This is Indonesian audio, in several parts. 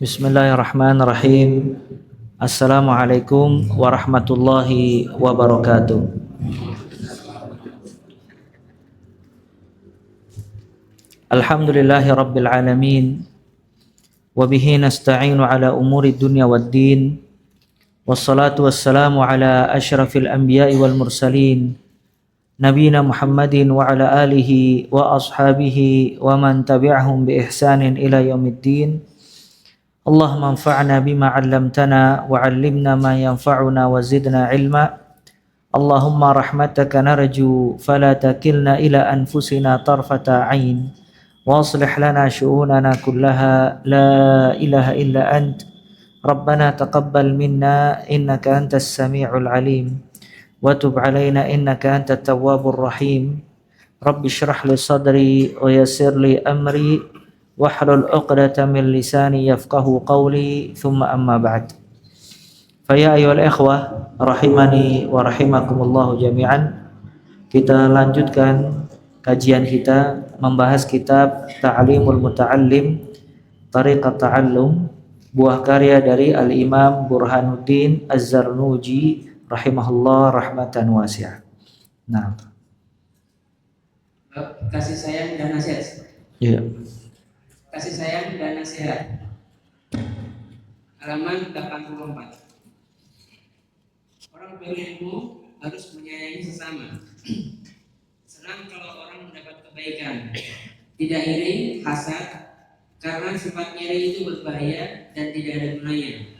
Bismillahirrahmanirrahim. Assalamualaikum warahmatullahi wabarakatuh. Alhamdulillahi rabbil alamin. Wabihi nasta'inu ala umuri dunya waddin. Wassalatu wassalamu ala ashrafil anbiya'i wal mursalin. Nabina Muhammadin wa ala alihi wa ashabihi wa man tabi'ahum bi ihsanin ila yaumiddin. Allahumma anfa'na bima 'allamtana wa 'allimna ma yanfa'una wa zidna 'ilma. Allahumma rahmataka narju fala takilna ila anfusina tarfata 'ain wa aslih lana syu'unana kullaha la ilaha illa ant. Rabbana taqabbal minna innaka antas sami'ul 'alim wa tub 'alaina innaka antat tawwabur rahim. Rabbi shrah li sadri wa yassir li amri wahlul 'uqdatam min lisani yafqahu qawli thumma amma ba'd. Faya ayyuhal ikhwah rahimani wa rahimakumullah jami'an. Kita lanjutkan kajian kita membahas kitab Ta'limul Muta'allim Tariqat Ta'allum, buah karya dari Al-Imam Burhanuddin Az-Zarnuji rahimahullah rahmatan wasi'ah. Nah, kasih sayang dan nasihat. iya. Kasih sayang dan nasihat. Halaman 84. Orang berilmu harus menyayangi sesama. Senang kalau orang mendapat kebaikan. Tidak iri, hasad, karena sifat iri itu berbahaya dan tidak ada gunanya.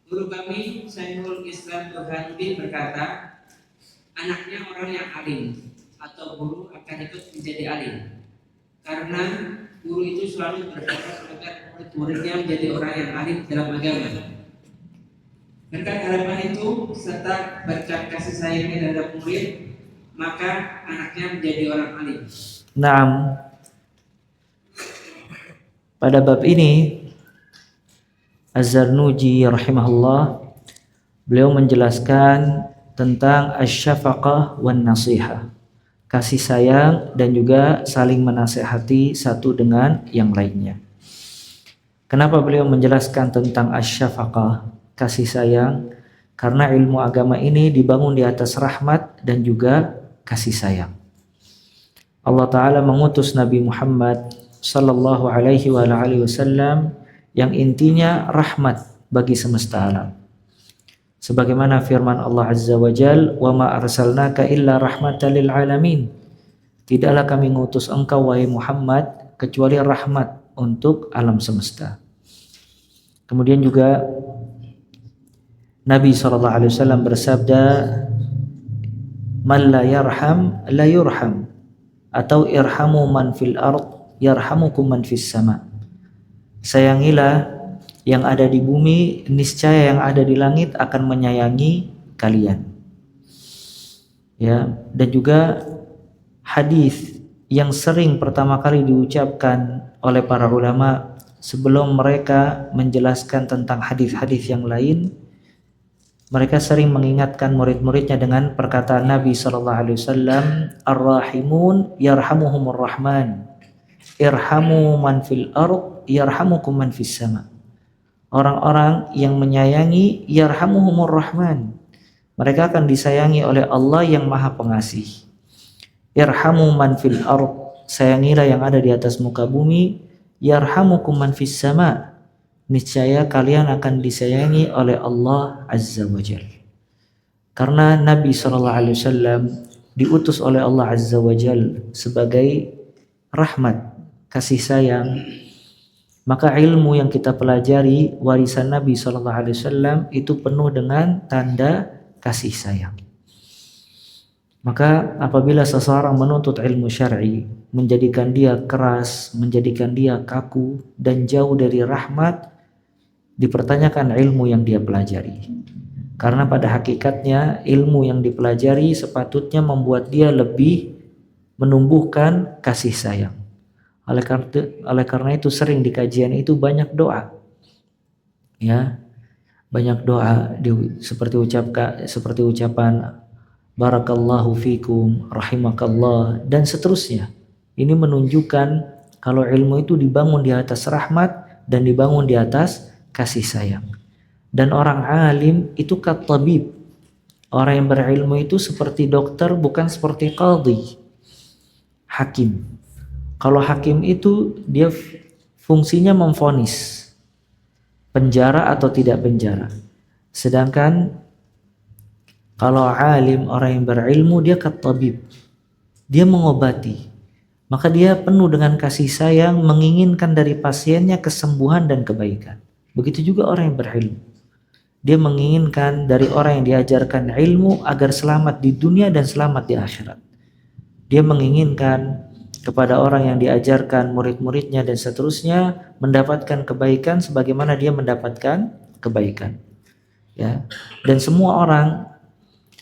Guru kami, Syekhul Islam Burhanuddin berkata, anaknya orang yang alim atau guru akan ikut menjadi alim. Karena guru itu selalu berharap agar murid-muridnya menjadi orang yang alim dalam agama. Berkat harapan itu serta berkat kasih sayangnya terhadap murid, maka anaknya menjadi orang alim. Naam. Pada bab ini Az-Zarnuji rahimahullah, beliau menjelaskan tentang asy-syafaqah wan nasihah, kasih sayang dan juga saling menasehati satu dengan yang lainnya. Kenapa beliau menjelaskan tentang asy-syafaqah, kasih sayang? Karena ilmu agama ini dibangun di atas rahmat dan juga kasih sayang. Allah Ta'ala mengutus Nabi Muhammad sallallahu alaihi wa alihi wasallam yang intinya rahmat bagi semesta alam. Sebagaimana firman Allah Azza wa Jal, "Wa ma arsalnaka illa rahmatan lil alamin." Tidaklah kami mengutus engkau wahai Muhammad kecuali rahmat untuk alam semesta. Kemudian juga Nabi SAW bersabda, "Man la yarham la yurham," atau irhamu man fil ard yarhamukum man fis sama. Sayangilah yang ada di bumi, niscaya yang ada di langit akan menyayangi kalian. Ya, dan juga hadis yang sering pertama kali diucapkan oleh para ulama sebelum mereka menjelaskan tentang hadis-hadis yang lain, mereka sering mengingatkan murid-muridnya dengan perkataan Nabi sallallahu alaihi wasallam, "Ar-rahimun yarhamuhumur rahman, irhamu man fil ard yarhamukum man fis sama." Orang-orang yang menyayangi yarhamuhumur rahman, mereka akan disayangi oleh Allah yang Maha Pengasih. Irhamu man fil ard, sayangilah yang ada di atas muka bumi. Yarhamukum man fis sama, niscaya kalian akan disayangi oleh Allah Azza wa Jalla. Karena Nabi SAW diutus oleh Allah Azza wa Jalla sebagai rahmat, kasih sayang, maka ilmu yang kita pelajari warisan Nabi SAW itu penuh dengan tanda kasih sayang. Maka apabila seseorang menuntut ilmu syar'i, menjadikan dia keras, menjadikan dia kaku dan jauh dari rahmat, dipertanyakan ilmu yang dia pelajari. Karena pada hakikatnya ilmu yang dipelajari sepatutnya membuat dia lebih menumbuhkan kasih sayang. Oleh karena itu sering di kajian itu banyak doa. Ya. Banyak doa seperti ucapan barakallahu fikum, rahimakallah dan seterusnya. Ini menunjukkan kalau ilmu itu dibangun di atas rahmat dan dibangun di atas kasih sayang. Dan orang alim itu kat-tabib. Orang yang berilmu itu seperti dokter, bukan seperti qadhi, hakim. Kalau hakim itu dia fungsinya memvonis penjara atau tidak penjara. Sedangkan kalau alim, orang yang berilmu, dia kat-tabib. Dia mengobati. Maka dia penuh dengan kasih sayang, menginginkan dari pasiennya kesembuhan dan kebaikan. Begitu juga orang yang berilmu. Dia menginginkan dari orang yang diajarkan ilmu agar selamat di dunia dan selamat di akhirat. Dia menginginkan kepada orang yang diajarkan, murid-muridnya dan seterusnya, mendapatkan kebaikan sebagaimana dia mendapatkan kebaikan. Ya. Dan semua orang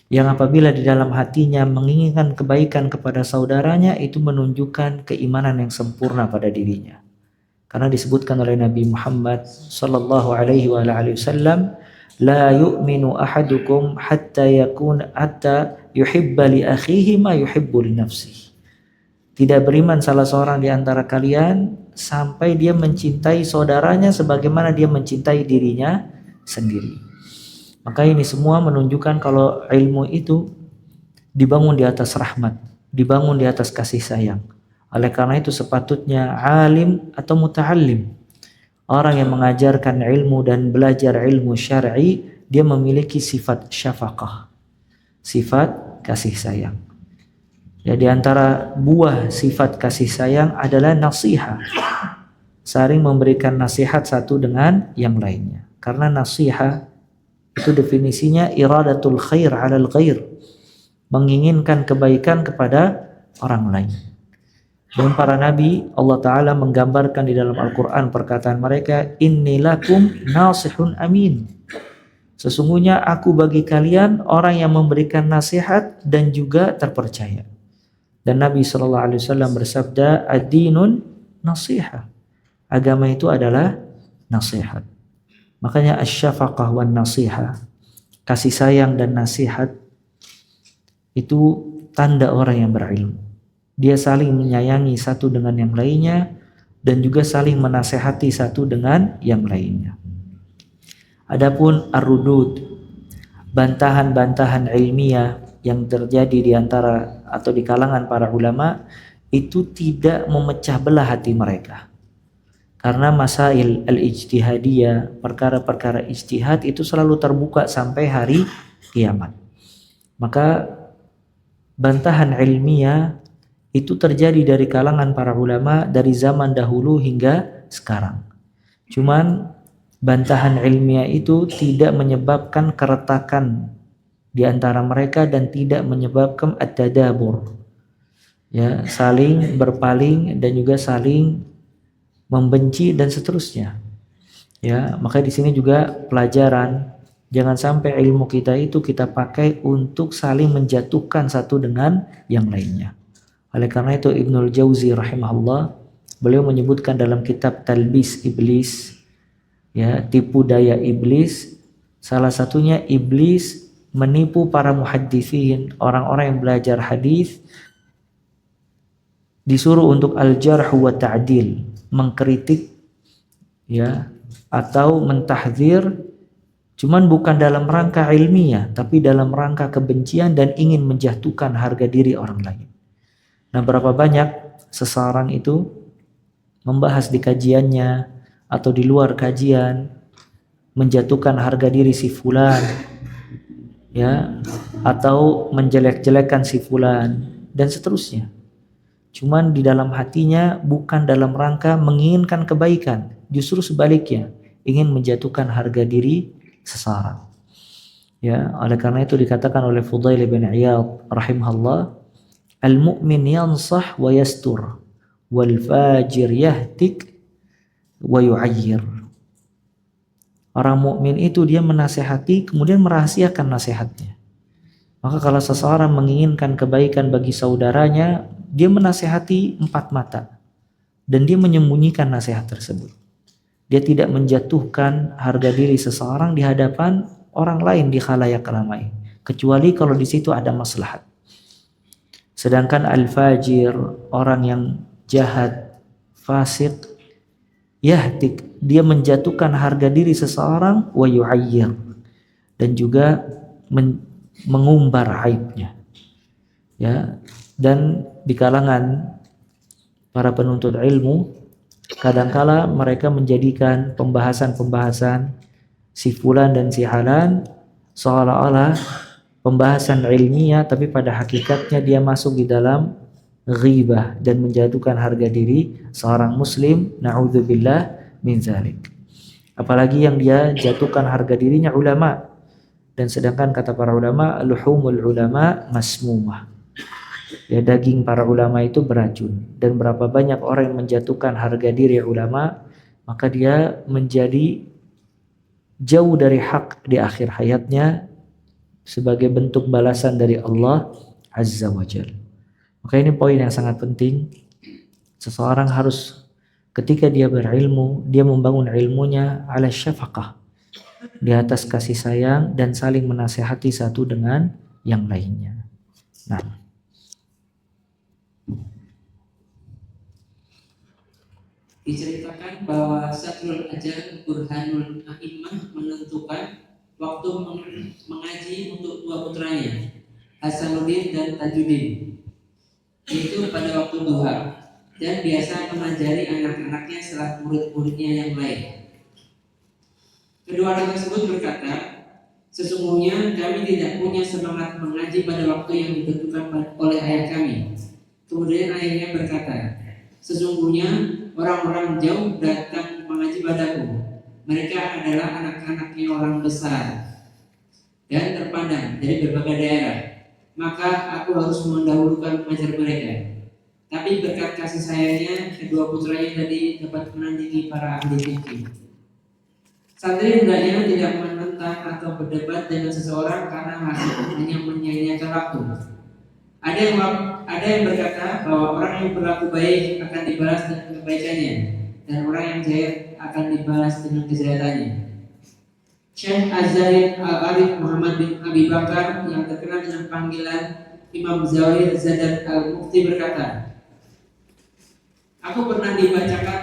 yang apabila di dalam hatinya menginginkan kebaikan kepada saudaranya, itu menunjukkan keimanan yang sempurna pada dirinya. Karena disebutkan oleh Nabi Muhammad sallallahu alaihi wasallam, la yu'minu ahadukum hatta yuhibba li akhihi ma yuhibbu li nafsihi. Tidak beriman salah seorang di antara kalian sampai dia mencintai saudaranya sebagaimana dia mencintai dirinya sendiri. Maka ini semua menunjukkan kalau ilmu itu dibangun di atas rahmat, dibangun di atas kasih sayang. Oleh karena itu sepatutnya alim atau muta'allim, orang yang mengajarkan ilmu dan belajar ilmu syar'i, dia memiliki sifat syafaqah, sifat kasih sayang. Ya, di antara buah sifat kasih sayang adalah nasihat, saling memberikan nasihat satu dengan yang lainnya. Karena nasihat itu definisinya iradatul khair 'alal ghair, menginginkan kebaikan kepada orang lain. Dan para nabi Allah Ta'ala menggambarkan di dalam Al-Quran perkataan mereka, inni lakum nasihun amin. Sesungguhnya aku bagi kalian orang yang memberikan nasihat dan juga terpercaya. Dan Nabi SAW bersabda, ad-dinun nasihah. Agama itu adalah nasihat. Makanya asy-syafaqah wan nasihah, kasih sayang dan nasihat, itu tanda orang yang berilmu. Dia saling menyayangi satu dengan yang lainnya dan juga saling menasehati satu dengan yang lainnya. Adapun ar-rudud, bantahan-bantahan ilmiah yang terjadi di antara atau di kalangan para ulama, itu tidak memecah belah hati mereka. Karena masail al-ijtihadiyah, perkara-perkara ijtihad itu selalu terbuka sampai hari kiamat. Maka bantahan ilmiah itu terjadi dari kalangan para ulama dari zaman dahulu hingga sekarang. Cuman bantahan ilmiah itu tidak menyebabkan keretakan di antara mereka dan tidak menyebabkan at-tadabur. Ya, saling berpaling dan juga saling membenci dan seterusnya. Ya, maka di sini juga pelajaran, jangan sampai ilmu kita itu kita pakai untuk saling menjatuhkan satu dengan yang lainnya. Oleh karena itu Ibnul Jauzi rahimahullah, beliau menyebutkan dalam kitab Talbis Iblis, ya, tipu daya iblis, salah satunya iblis menipu para muhadditsin, orang-orang yang belajar hadis, disuruh untuk al-jarh wa ta'dil, mengkritik, ya, atau mentahdzir, cuman bukan dalam rangka ilmiah tapi dalam rangka kebencian dan ingin menjatuhkan harga diri orang lain. Nah, berapa banyak seseorang itu membahas di kajiannya atau di luar kajian menjatuhkan harga diri si fulan, ya, atau menjelek-jelekan si fulan dan seterusnya. Cuman di dalam hatinya bukan dalam rangka menginginkan kebaikan, justru sebaliknya ingin menjatuhkan harga diri seseorang. Ya, oleh karena itu dikatakan oleh Fudail bin Iyad rahimahullah, al-mu'min yansah wa yastur, wal fajir yahtik wa yu'ayyir. Orang mukmin itu dia menasehati kemudian merahasiakan nasihatnya. Maka kalau seseorang menginginkan kebaikan bagi saudaranya, dia menasehati empat mata dan dia menyembunyikan nasihat tersebut. Dia tidak menjatuhkan harga diri seseorang di hadapan orang lain di khalayak ramai, kecuali kalau di situ ada maslahat. Sedangkan al-fajir, orang yang jahat, fasik, yahtik, dia menjatuhkan harga diri seseorang, wa yu'ayyir, dan juga mengumbar aibnya. Ya, dan di kalangan para penuntut ilmu kadangkala mereka menjadikan pembahasan-pembahasan si fulan dan si halan seolah-olah pembahasan ilmiah, tapi pada hakikatnya dia masuk di dalam ghibah dan menjatuhkan harga diri seorang muslim, na'udzubillah min dzalik. Apalagi yang dia jatuhkan harga dirinya ulama, dan sedangkan kata para ulama, luhumul ulama masmumah, ya, daging para ulama itu beracun. Dan berapa banyak orang yang menjatuhkan harga diri ulama, maka dia menjadi jauh dari hak di akhir hayatnya sebagai bentuk balasan dari Allah Azza wa Jalla. Maka ini poin yang sangat penting. Seseorang harus ketika dia berilmu, dia membangun ilmunya ala syafaqah, di atas kasih sayang dan saling menasehati satu dengan yang lainnya. Nah, diceritakan bahwa Satrul Ajar Burhanul A'immah menentukan waktu mengaji untuk dua putranya, Hasanuddin dan Tajuddin, itu pada waktu duha, dan biasa mengajari anak-anaknya setelah murid-muridnya yang lain. Kedua anak tersebut berkata, sesungguhnya kami tidak punya semangat mengaji pada waktu yang ditentukan oleh ayah kami. Kemudian ayahnya berkata, sesungguhnya orang-orang jauh datang mengaji padaku. Mereka adalah anak-anaknya orang besar dan terpandang dari berbagai daerah. Maka aku harus mendahulukan mengajar mereka. Tapi berkat kasih sayangnya, kedua putranya tadi dapat menandingi para ahli fikih. Santri hendaknya tidak menentang atau berdebat dengan seseorang karena hanya menyia-nyiakan waktu. Ada yang berkata bahwa orang yang berlaku baik akan dibalas dengan kebaikannya, dan orang yang jahat akan dibalas dengan kejahatannya. Syekh Az-Zaid Al-Arif Muhammad bin Abi Bakar yang terkenal dengan panggilan Imam Zawahir Zadat Al-Mufti berkata, aku pernah dibacakan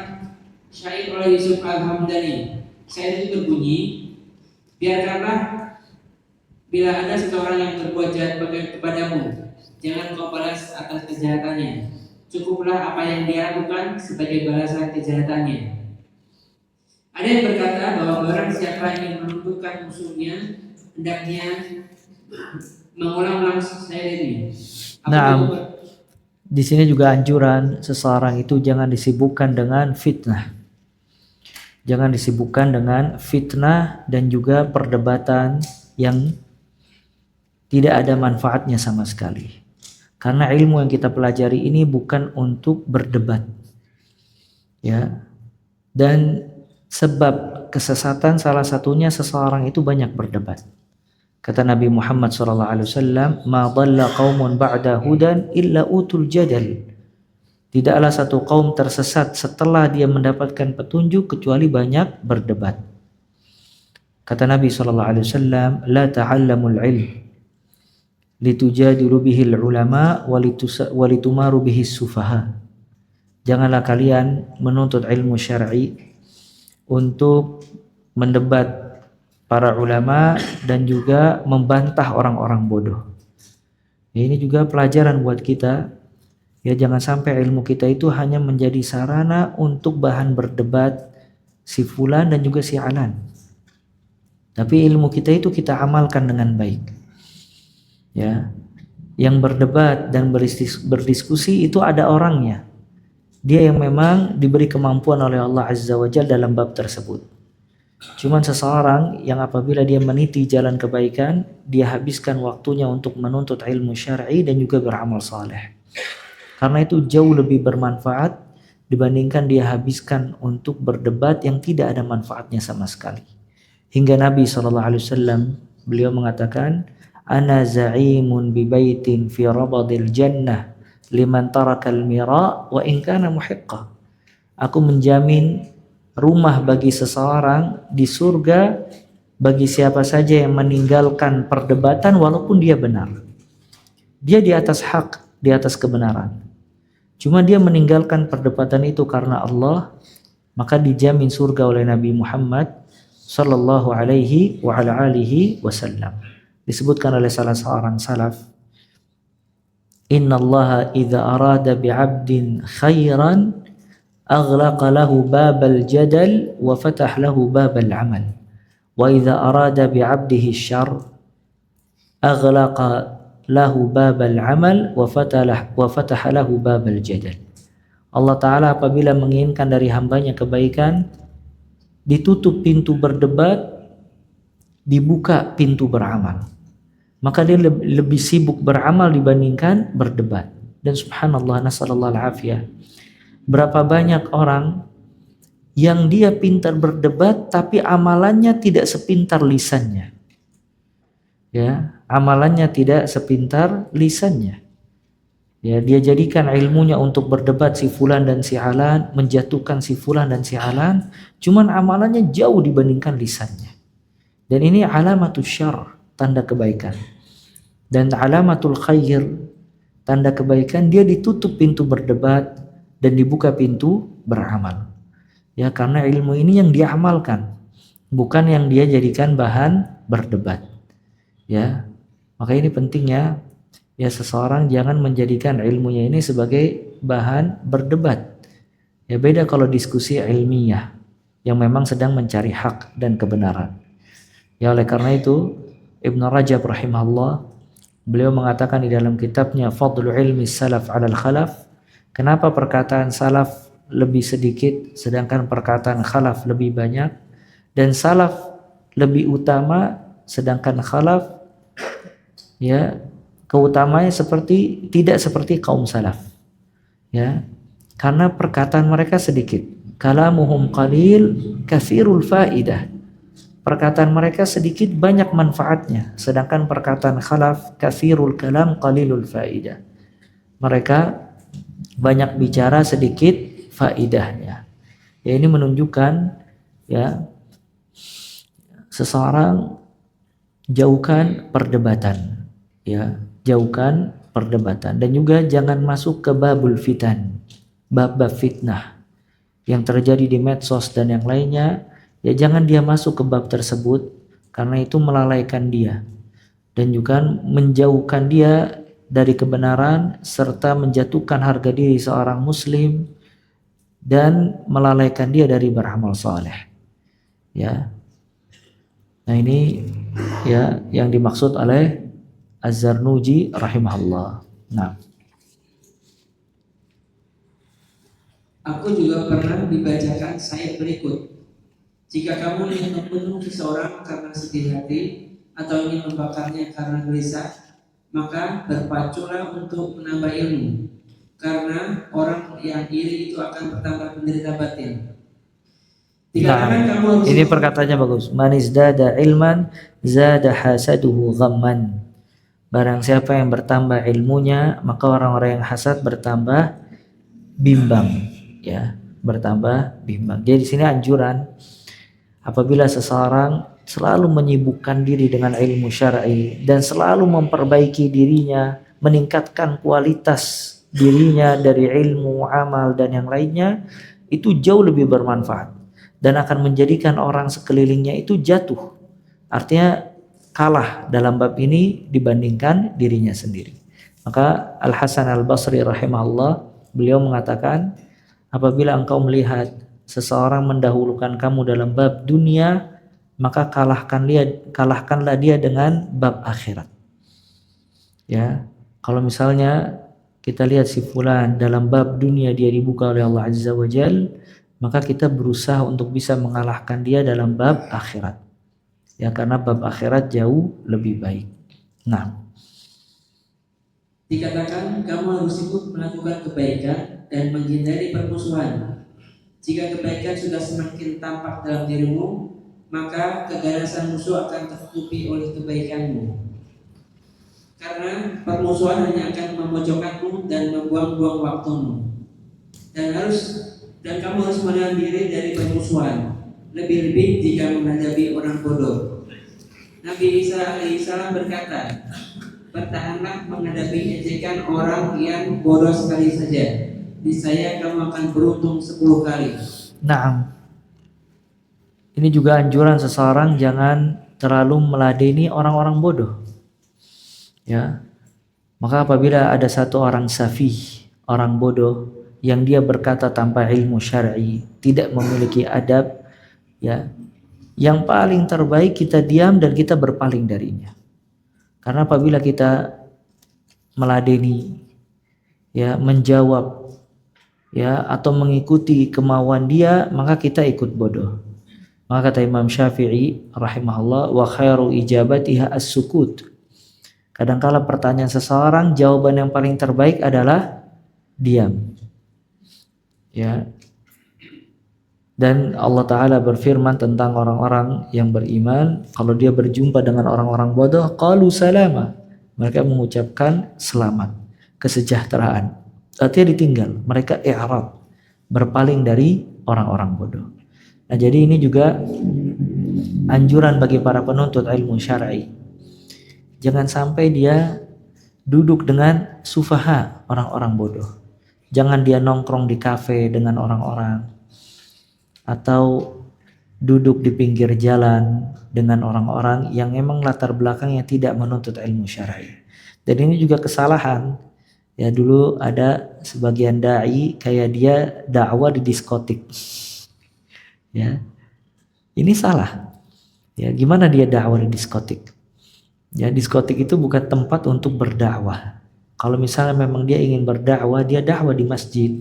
syair oleh Yusuf Al-Hamdani. Syair itu berbunyi, biarkanlah bila ada seseorang yang berbuat jahat kepadamu, jangan kau balas atas kejahatannya. Cukuplah apa yang dia lakukan sebagai balasan kejahatannya. Ada yang berkata bahwa barang siapa yang menentukan musuhnya, hendaknya mengulang-ulang syair ini. nah, di sini juga anjuran seseorang itu jangan disibukkan dengan fitnah. Jangan disibukkan dengan fitnah dan juga perdebatan yang tidak ada manfaatnya sama sekali. Karena ilmu yang kita pelajari ini bukan untuk berdebat. Ya. Dan sebab kesesatan salah satunya seseorang itu banyak berdebat. Kata Nabi Muhammad SAW, "Ma dhalla qaumun ba'da hudan illa utul jadal." Tidaklah satu kaum tersesat setelah dia mendapatkan petunjuk kecuali banyak berdebat. Kata Nabi SAW, "La ta'allamul ilm litujadilu bihil ulama walitumaru bihis sufaha." Janganlah kalian menuntut ilmu syar'i untuk mendebat para ulama dan juga membantah orang-orang bodoh. Ya, ini juga pelajaran buat kita. Ya, jangan sampai ilmu kita itu hanya menjadi sarana untuk bahan berdebat si fulan dan juga si alan. Tapi ilmu kita itu kita amalkan dengan baik. Ya. Yang berdebat dan berdiskusi itu ada orangnya. Dia yang memang diberi kemampuan oleh Allah Azza wa Jalla dalam bab tersebut. Cuman seseorang yang apabila dia meniti jalan kebaikan, dia habiskan waktunya untuk menuntut ilmu syar'i dan juga beramal saleh. Karena itu jauh lebih bermanfaat dibandingkan dia habiskan untuk berdebat yang tidak ada manfaatnya sama sekali. Hingga Nabi SAW beliau mengatakan, "Ana za'imun bi baitin fi rabadil jannah liman tarakal mira wa in kana muhiqqah." Aku menjamin rumah bagi seseorang di surga bagi siapa saja yang meninggalkan perdebatan walaupun dia benar. Dia di atas hak, di atas kebenaran. Cuma dia meninggalkan perdebatan itu karena Allah, maka dijamin surga oleh Nabi Muhammad sallallahu alaihi wa ala alihi wasallam. Disebutkan oleh salah seorang salaf, innallaha idza arada bi'abdin khairan aghlaqa lahu babal jadal wa fatah lahu babal amal, wa idza arada bi'abdihi syarr aghlaqa lahu babal amal wa fatah lahu babal jadal. Allah Ta'ala apabila menginginkan dari hambanya kebaikan, ditutup pintu berdebat, dibuka pintu beramal. Maka dia lebih sibuk beramal dibandingkan berdebat. Dan subhanallah, nasallallahu alafiyah, berapa banyak orang yang dia pintar berdebat tapi amalannya tidak sepintar lisannya. Ya, amalannya tidak sepintar lisannya. Ya, dia jadikan ilmunya untuk berdebat si fulan dan si alan, menjatuhkan si fulan dan si alan, cuman amalannya jauh dibandingkan lisannya. Dan ini alamatul syarr, tanda kebaikan. Dan alamatul khair, tanda kebaikan, dia ditutup pintu berdebat dan dibuka pintu beramal. Ya, karena ilmu ini yang dia amalkan, bukan yang dia jadikan bahan berdebat. Ya, maka ini pentingnya ya, seseorang jangan menjadikan ilmunya ini sebagai bahan berdebat. Ya, beda kalau diskusi ilmiah yang memang sedang mencari hak dan kebenaran. Ya, oleh karena itu Ibnu Rajab rahimahullah, beliau mengatakan di dalam kitabnya Fadlu Ilmi Salaf 'alal Khalaf, kenapa perkataan salaf lebih sedikit sedangkan perkataan khalaf lebih banyak, dan salaf lebih utama sedangkan khalaf ya keutamaannya tidak seperti kaum salaf. Ya, karena perkataan mereka sedikit. Kalamuhum qalil katsirul faidah. Perkataan mereka sedikit banyak manfaatnya, sedangkan perkataan khalaf katsirul kalam qalilul faidah. Mereka banyak bicara sedikit faidahnya. Ya, ini menunjukkan ya, seseorang jauhkan perdebatan. Ya, jauhkan perdebatan, dan juga jangan masuk ke babul fitan, bab-bab fitnah yang terjadi di medsos dan yang lainnya. Ya, jangan dia masuk ke bab tersebut, karena itu melalaikan dia dan juga menjauhkan dia dari kebenaran serta menjatuhkan harga diri seorang muslim dan melalaikan dia dari beramal saleh. Ya, nah ini ya yang dimaksud oleh Az-Zarnuji rahimahullah. Nah, aku juga pernah dibacakan sayat berikut. Jika kamu ingin membunuh seseorang karena sedih hati atau ingin membakarnya karena gelisah, maka berpaculah untuk menambah ilmu, karena orang yang iri itu akan bertambah menderita batin. nah ini perkataannya bagus. Man izdada ilman zada hasaduhu ghamman. Barang siapa yang bertambah ilmunya, maka orang-orang yang hasad bertambah bimbang, ya, bertambah bimbang. Jadi di sini anjuran, apabila seseorang selalu menyibukkan diri dengan ilmu syar'i dan selalu memperbaiki dirinya, meningkatkan kualitas dirinya dari ilmu, amal dan yang lainnya, itu jauh lebih bermanfaat dan akan menjadikan orang sekelilingnya itu jatuh. Artinya kalah dalam bab ini dibandingkan dirinya sendiri. Maka Al-Hasan Al-Basri rahimahullah, beliau mengatakan, apabila engkau melihat seseorang mendahulukan kamu dalam bab dunia, maka kalahkanlah dia dengan bab akhirat. Ya, kalau misalnya kita lihat si fulan dalam bab dunia dia dibuka oleh Allah Azza wa Jal, maka kita berusaha untuk bisa mengalahkan dia dalam bab akhirat. Ya, karena bab akhirat jauh lebih baik. Nah, dikatakan kamu harus sibuk melakukan kebaikan dan menghindari permusuhan. Jika kebaikan sudah semakin tampak dalam dirimu, maka keganasan musuh akan tertutupi oleh kebaikanmu. Karena permusuhan hanya akan memojokkanmu dan membuang-buang waktumu. Dan kamu harus menahan diri dari permusuhan, lebih-lebih jika menghadapi orang bodoh. Nabi Isa alaihissalam berkata, bertahanlah menghadapi ejekan orang yang bodoh sekali saja. Niscaya kamu akan beruntung 10 kali. Naam. Ini juga anjuran seseorang jangan terlalu meladeni orang-orang bodoh. Ya. Maka apabila ada satu orang safih, orang bodoh yang dia berkata tanpa ilmu syar'i, tidak memiliki adab, ya. Yang paling terbaik kita diam dan kita berpaling darinya. Karena apabila kita meladeni, ya, menjawab, ya, atau mengikuti kemauan dia, maka kita ikut bodoh. Maka kata Imam Syafi'i rahimahullah, wa khairu ijabatiha as-sukut. Kadangkala pertanyaan seseorang, jawaban yang paling terbaik adalah diam. Ya. Dan Allah Ta'ala berfirman tentang orang-orang yang beriman, kalau dia berjumpa dengan orang-orang bodoh, qalu salama. Mereka mengucapkan selamat, kesejahteraan. Artinya ditinggal, mereka i'rab, berpaling dari orang-orang bodoh. Nah, jadi ini juga anjuran bagi para penuntut ilmu syar'i. Jangan sampai dia duduk dengan sufaha, orang-orang bodoh. Jangan dia nongkrong di kafe dengan orang-orang, atau duduk di pinggir jalan dengan orang-orang yang memang latar belakangnya tidak menuntut ilmu syar'i. Dan ini juga kesalahan. Ya, dulu ada sebagian dai kayak dia dakwah di diskotik. Ya. Ini salah. Ya, gimana dia dakwah di diskotik? Ya, diskotik itu bukan tempat untuk berdakwah. Kalau misalnya memang dia ingin berdakwah, dia dakwah di masjid.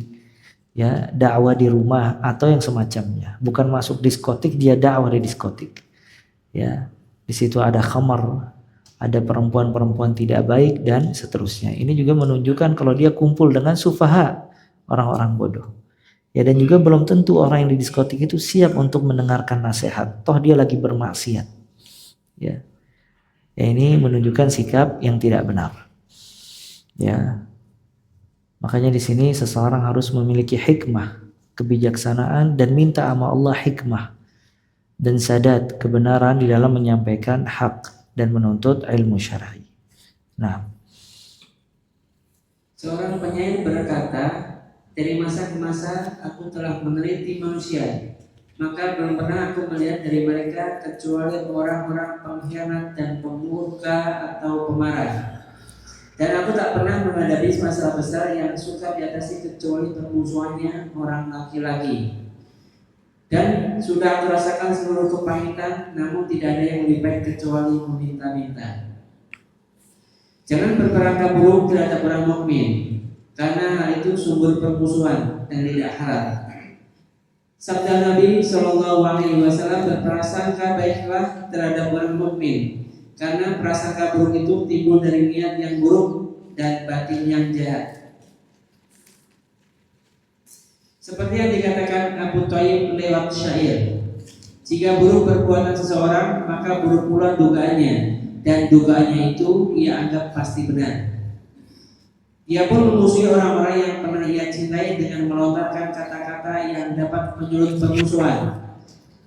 Ya, dakwah di rumah atau yang semacamnya. Bukan masuk diskotik, dia dakwah di diskotik. Ya, di situ ada khamar, ada perempuan-perempuan tidak baik dan seterusnya. Ini juga menunjukkan kalau dia kumpul dengan sufaha, orang-orang bodoh. Ya, dan juga belum tentu orang yang di diskotik itu siap untuk mendengarkan nasihat. Toh dia lagi bermaksiat. Ya. Ya, ini menunjukkan sikap yang tidak benar. Ya. Makanya di sini seseorang harus memiliki hikmah, kebijaksanaan, dan minta sama Allah hikmah dan sadat kebenaran di dalam menyampaikan hak dan menuntut ilmu syar'i. Nah, Seorang penyair berkata, dari masa ke masa aku telah meneliti manusia, maka belum pernah aku melihat dari mereka kecuali orang-orang pengkhianat dan pemurka atau pemarah. Dan aku tak pernah menghadapi masalah besar yang suka diatasi kecuali permusuhannya orang laki-laki. Dan sudah aku rasakan seluruh kepahitan, namun tidak ada yang lebih baik kecuali meminta-minta. Jangan berprasangka buruk terhadap orang mukmin, karena hal itu sumber permusuhan dan tidak halal. Sabda Nabi Shallallahu Alaihi Wasallam, berprasangka baiklah terhadap orang mukmin, karena prasangka buruk itu timbul dari niat yang buruk dan batin yang jahat. Seperti yang dikatakan Abu Thayyib lewat syair, jika buruk perbuatan seseorang, maka buruk pula dugaannya, dan dugaannya itu ia anggap pasti benar. Ia pun memusuhi orang-orang yang pernah ia cintai dengan melontarkan kata-kata yang dapat menyulut permusuhan,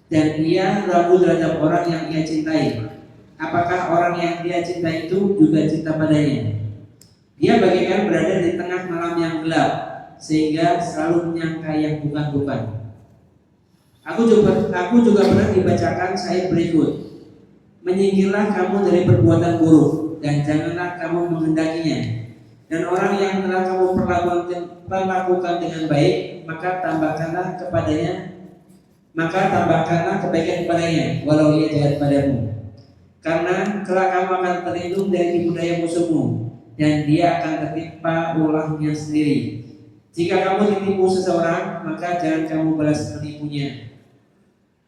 dan ia ragu terhadap orang yang ia cintai. Apakah orang yang dia cintai itu juga cinta padanya? Dia bagaikan berada di tengah malam yang gelap, sehingga selalu menyangka yang bukan-bukan. Aku juga pernah dibacakan syair berikut. Menyingkirlah kamu dari perbuatan buruk, dan janganlah kamu menghendakinya. Dan orang yang telah kamu perlakukan dengan baik, maka tambahkanlah kebaikan kepadanya, walau ia jahat padamu. Karena kelak kamu akan terlindung dari budaya musuhmu, dan dia akan tertimpa ulahnya sendiri. Jika kamu ditipu seseorang, maka jangan kamu balas menipunya.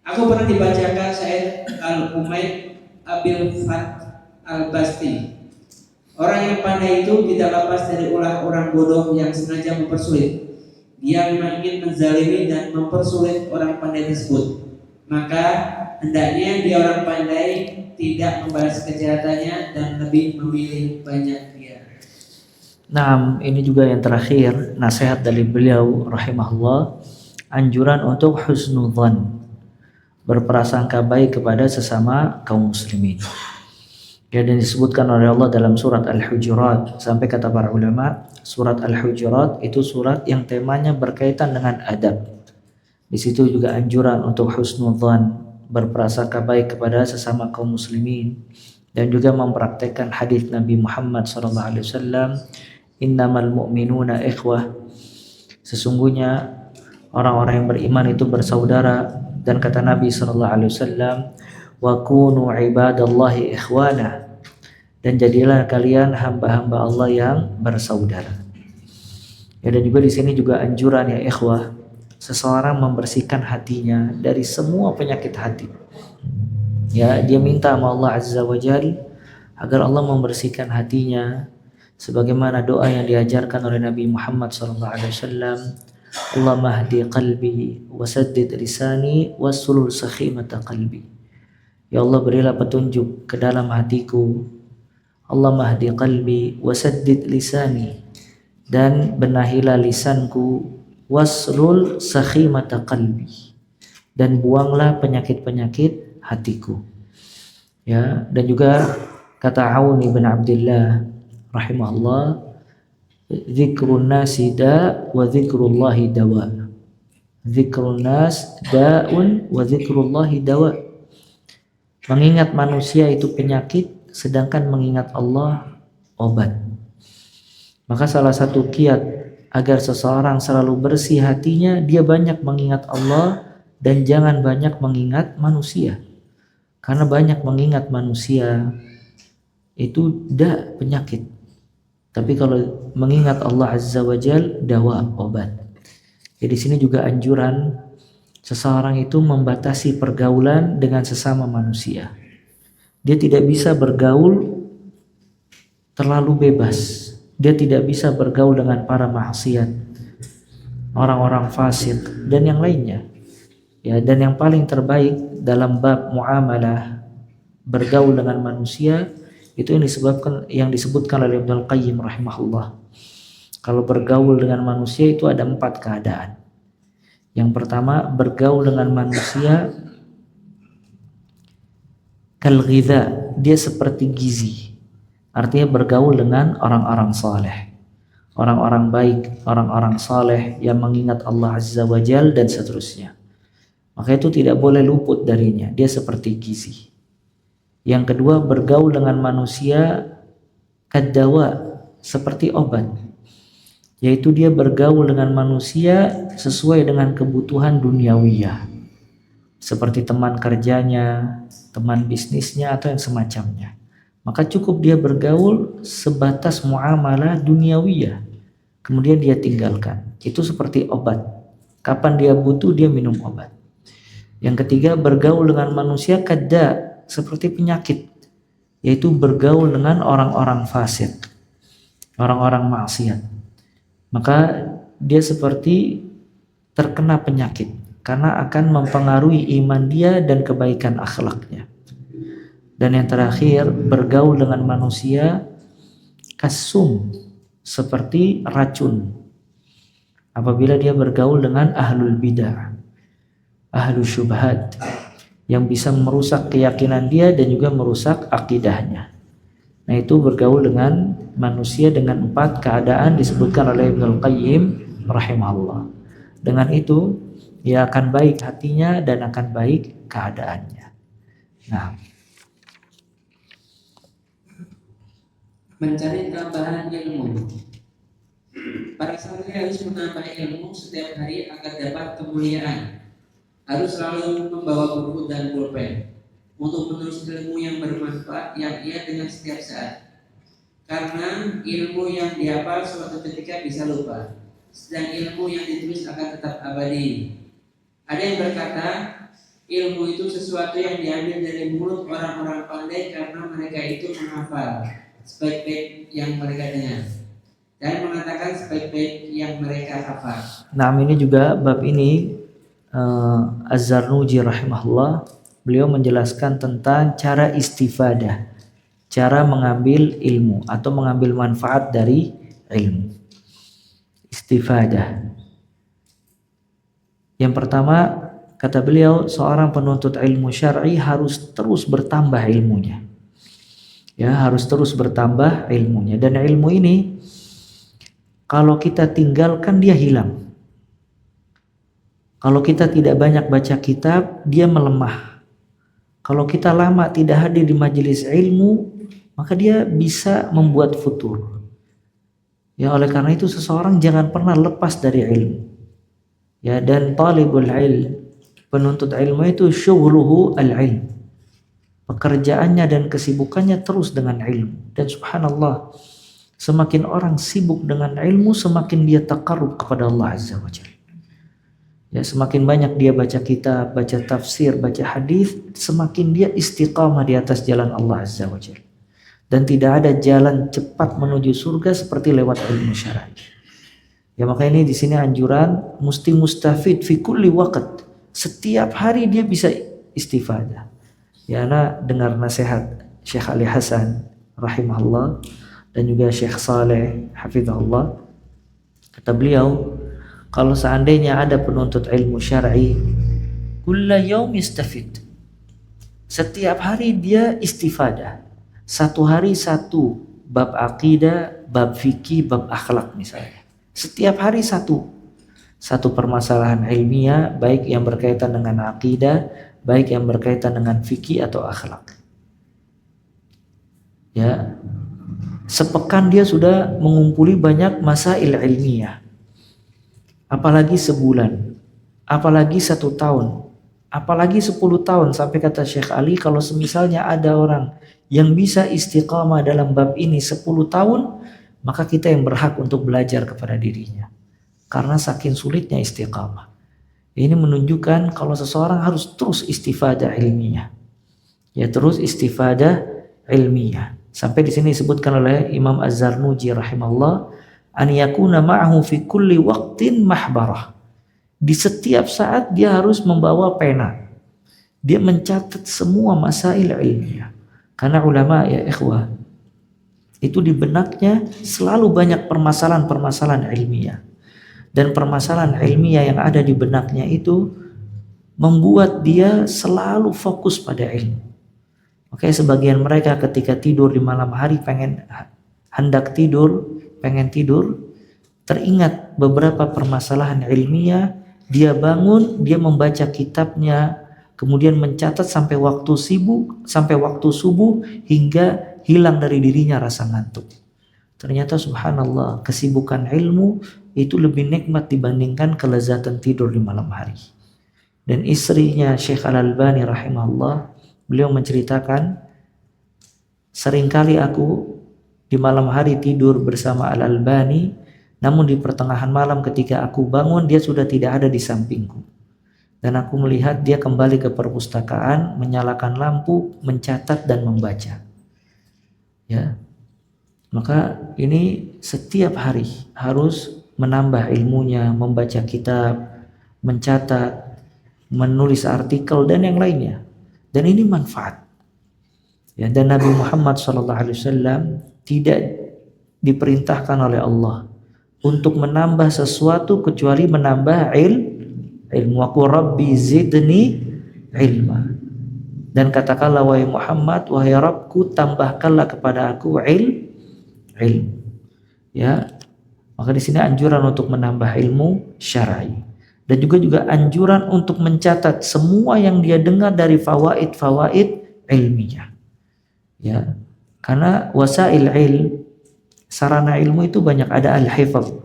Aku pernah dibacakan syair Al-Umayyad Abil Fat Al-Basti. Orang yang pandai itu tidak lepas dari ulah orang bodoh yang sengaja mempersulit. Dia memang ingin menzalimi dan mempersulit orang pandai tersebut. Maka hendaknya dia orang pandai tidak membalas kejahatannya dan lebih memilih banyak dia. nah, ini juga yang terakhir, nasihat dari beliau rahimahullah, anjuran untuk husnudzan, berprasangka baik kepada sesama kaum muslimin. Dan disebutkan oleh Allah dalam surat Al-Hujurat, sampai kata para ulama, surat Al-Hujurat itu surat yang temanya berkaitan dengan adab. Di situ juga anjuran untuk husnudzan, berprasangka baik kepada sesama kaum muslimin, dan juga mempraktekkan hadis Nabi Muhammad SAW, innamal mu'minuna ikhwah, sesungguhnya orang-orang yang beriman itu bersaudara, dan kata Nabi SAW, wa kunu ibadallahi ikhwana, dan jadilah kalian hamba-hamba Allah yang bersaudara. Ya, dan juga di sini juga anjuran ya ikhwah, seseorang membersihkan hatinya dari semua penyakit hati. Ya, dia minta sama Allah Azza wa Jal agar Allah membersihkan hatinya, sebagaimana doa yang diajarkan oleh Nabi Muhammad SAW. Allahumma hdi qalbi wasaddid lisani wasulul sakhimata qalbi. Ya Allah, berilah petunjuk ke dalam hatiku. Allahumma hdi qalbi wasaddid lisani, dan benahilah lisanku, waslul sakhimata qalbi, dan buanglah penyakit-penyakit hatiku. Ya, dan juga kata Aun bin Abdullah rahimahullah, zikrun nasi da wa zikrullahi dawa. Zikrun nas da'un wa zikrullahi dawa. Mengingat manusia itu penyakit, sedangkan mengingat Allah obat. Maka salah satu kiat agar seseorang selalu bersih hatinya, dia banyak mengingat Allah dan jangan banyak mengingat manusia. Karena banyak mengingat manusia itu penyakit. Tapi kalau mengingat Allah Azza wa Jal, dawa, obat. Jadi di sini juga anjuran seseorang itu membatasi pergaulan dengan sesama manusia. Dia tidak bisa bergaul terlalu bebas. Dia tidak bisa bergaul dengan para maksiat, orang-orang fasik, dan yang lainnya. Ya, dan yang paling terbaik dalam bab muamalah bergaul dengan manusia itu yang disebutkan oleh Ibnu Qayyim rahimahullah. Kalau bergaul dengan manusia itu ada 4 keadaan. Yang pertama, bergaul dengan manusia kal ghidha, dia seperti gizi. Artinya bergaul dengan orang-orang saleh, orang-orang baik, orang-orang saleh yang mengingat Allah Azza wa Jal dan seterusnya. Maka itu tidak boleh luput darinya, dia seperti gizi. Yang kedua, bergaul dengan manusia kaddawa, seperti obat. Yaitu dia bergaul dengan manusia sesuai dengan kebutuhan duniawiyah, seperti teman kerjanya, teman bisnisnya, atau yang semacamnya. Maka cukup dia bergaul sebatas muamalah duniawiyah, kemudian dia tinggalkan. Itu seperti obat. Kapan dia butuh, dia minum obat. Yang ketiga, bergaul dengan manusia kadda, seperti penyakit, yaitu bergaul dengan orang-orang fasik, orang-orang maksiat. Maka dia seperti terkena penyakit, karena akan mempengaruhi iman dia dan kebaikan akhlaknya. Dan yang terakhir, bergaul dengan manusia kasum, seperti racun. Apabila dia bergaul dengan ahlul bidah, ahlul syubhat, yang bisa merusak keyakinan dia dan juga merusak akidahnya. Nah, itu bergaul dengan manusia dengan 4 keadaan disebutkan oleh Ibnu Qayyim rahimahullah. Dengan itu ia akan baik hatinya dan akan baik keadaannya. Nah, mencari tambahan ilmu. Para santri harus menambah ilmu setiap hari agar dapat kemuliaan. Harus selalu membawa buku dan pulpen untuk menulis ilmu yang bermanfaat yang ia dengar setiap saat. Karena ilmu yang dihafal suatu ketika bisa lupa, sedang ilmu yang ditulis akan tetap abadi. Ada yang berkata, ilmu itu sesuatu yang diambil dari mulut orang-orang pandai karena mereka itu menghafal sebaik-baik yang mereka dengar dan mengatakan sebaik-baik yang mereka hafal. Nah, ini juga bab ini Az-Zarnuji rahimahullah, beliau menjelaskan tentang cara istifadah, cara mengambil ilmu atau mengambil manfaat dari ilmu. Istifadah. Yang pertama, kata beliau, seorang penuntut ilmu syar'i harus terus bertambah ilmunya. Ya, harus terus bertambah ilmunya. Dan ilmu ini kalau kita tinggalkan dia hilang. Kalau kita tidak banyak baca kitab, dia melemah. Kalau kita lama tidak hadir di majelis ilmu, maka dia bisa membuat futur. Ya, oleh karena itu seseorang jangan pernah lepas dari ilmu. Ya, dan talibul ilm, penuntut ilmu itu syughluhu al-ilm. Pekerjaannya dan kesibukannya terus dengan ilmu. Dan subhanallah, semakin orang sibuk dengan ilmu, semakin dia taqarrub kepada Allah Azza wa Jalla. Ya, semakin banyak dia baca kitab, baca tafsir, baca hadis, semakin dia istiqamah di atas jalan Allah Azza wa Jalla. Dan tidak ada jalan cepat menuju surga seperti lewat ilmu syar'i. Ya, maka ini di sini anjuran mesti mustafid fi kulli waqt. Setiap hari dia bisa istifadah. Ya, ana dengar nasihat Syekh Ali Hasan rahimahullah dan juga Syekh Saleh hafizahullah. Kata beliau, kalau seandainya ada penuntut ilmu syar'i, kulla yaum yastafid. Setiap hari dia istifadah. Satu hari satu bab akidah, bab fikih, bab akhlak misalnya. Setiap hari satu permasalahan ilmiah, baik yang berkaitan dengan akidah, baik yang berkaitan dengan fikih atau akhlak. Ya, sepekan dia sudah mengumpuli banyak masail ilmiah. Apalagi sebulan, apalagi 1 tahun, apalagi 10 tahun, sampai kata Syekh Ali, kalau semisalnya ada orang yang bisa istiqamah dalam bab ini 10 tahun, maka kita yang berhak untuk belajar kepada dirinya. Karena saking sulitnya istiqamah. Ini menunjukkan kalau seseorang harus terus istifadah ilmiah. Ya, terus istifadah ilmiah. Sampai di sini disebutkan oleh Imam Az-Zarnuji rahimahullah, an yakuna ma'ahu fi kulli waqtin mahbarah. Di setiap saat dia harus membawa pena. Dia mencatat semua masail ilmiah. Karena ulama, ya ikhwah, itu di benaknya selalu banyak permasalahan-permasalahan ilmiah. Dan permasalahan ilmiah yang ada di benaknya itu membuat dia selalu fokus pada ilmu. Makanya sebagian mereka ketika tidur di malam hari pengen tidur, teringat beberapa permasalahan ilmiah, dia bangun, dia membaca kitabnya, kemudian mencatat sampai waktu subuh hingga hilang dari dirinya rasa ngantuk. Ternyata subhanallah, kesibukan ilmu itu lebih nikmat dibandingkan kelezatan tidur di malam hari. Dan istrinya Syekh Al-Albani rahimahullah, beliau menceritakan, seringkali aku di malam hari tidur bersama Al-Albani, namun di pertengahan malam ketika aku bangun, dia sudah tidak ada di sampingku. Dan aku melihat dia kembali ke perpustakaan, menyalakan lampu, mencatat dan membaca. Ya. Maka ini setiap hari harus menambah ilmunya, membaca kitab, mencatat, menulis artikel dan yang lainnya. Dan ini manfaat. Ya, dan Nabi Muhammad SAW tidak diperintahkan oleh Allah untuk menambah sesuatu kecuali menambah ilmu. Wa qur rabbi zidni ilma. Dan katakanlah wahai Muhammad, wahai Rabbku, tambahkanlah kepada aku ilmu. Ya. Maka di sini anjuran untuk menambah ilmu syar'i. Dan juga anjuran untuk mencatat semua yang dia dengar dari fawaid ilmiah. Ya. Karena wasail ilm, sarana ilmu itu banyak, ada al-hifz,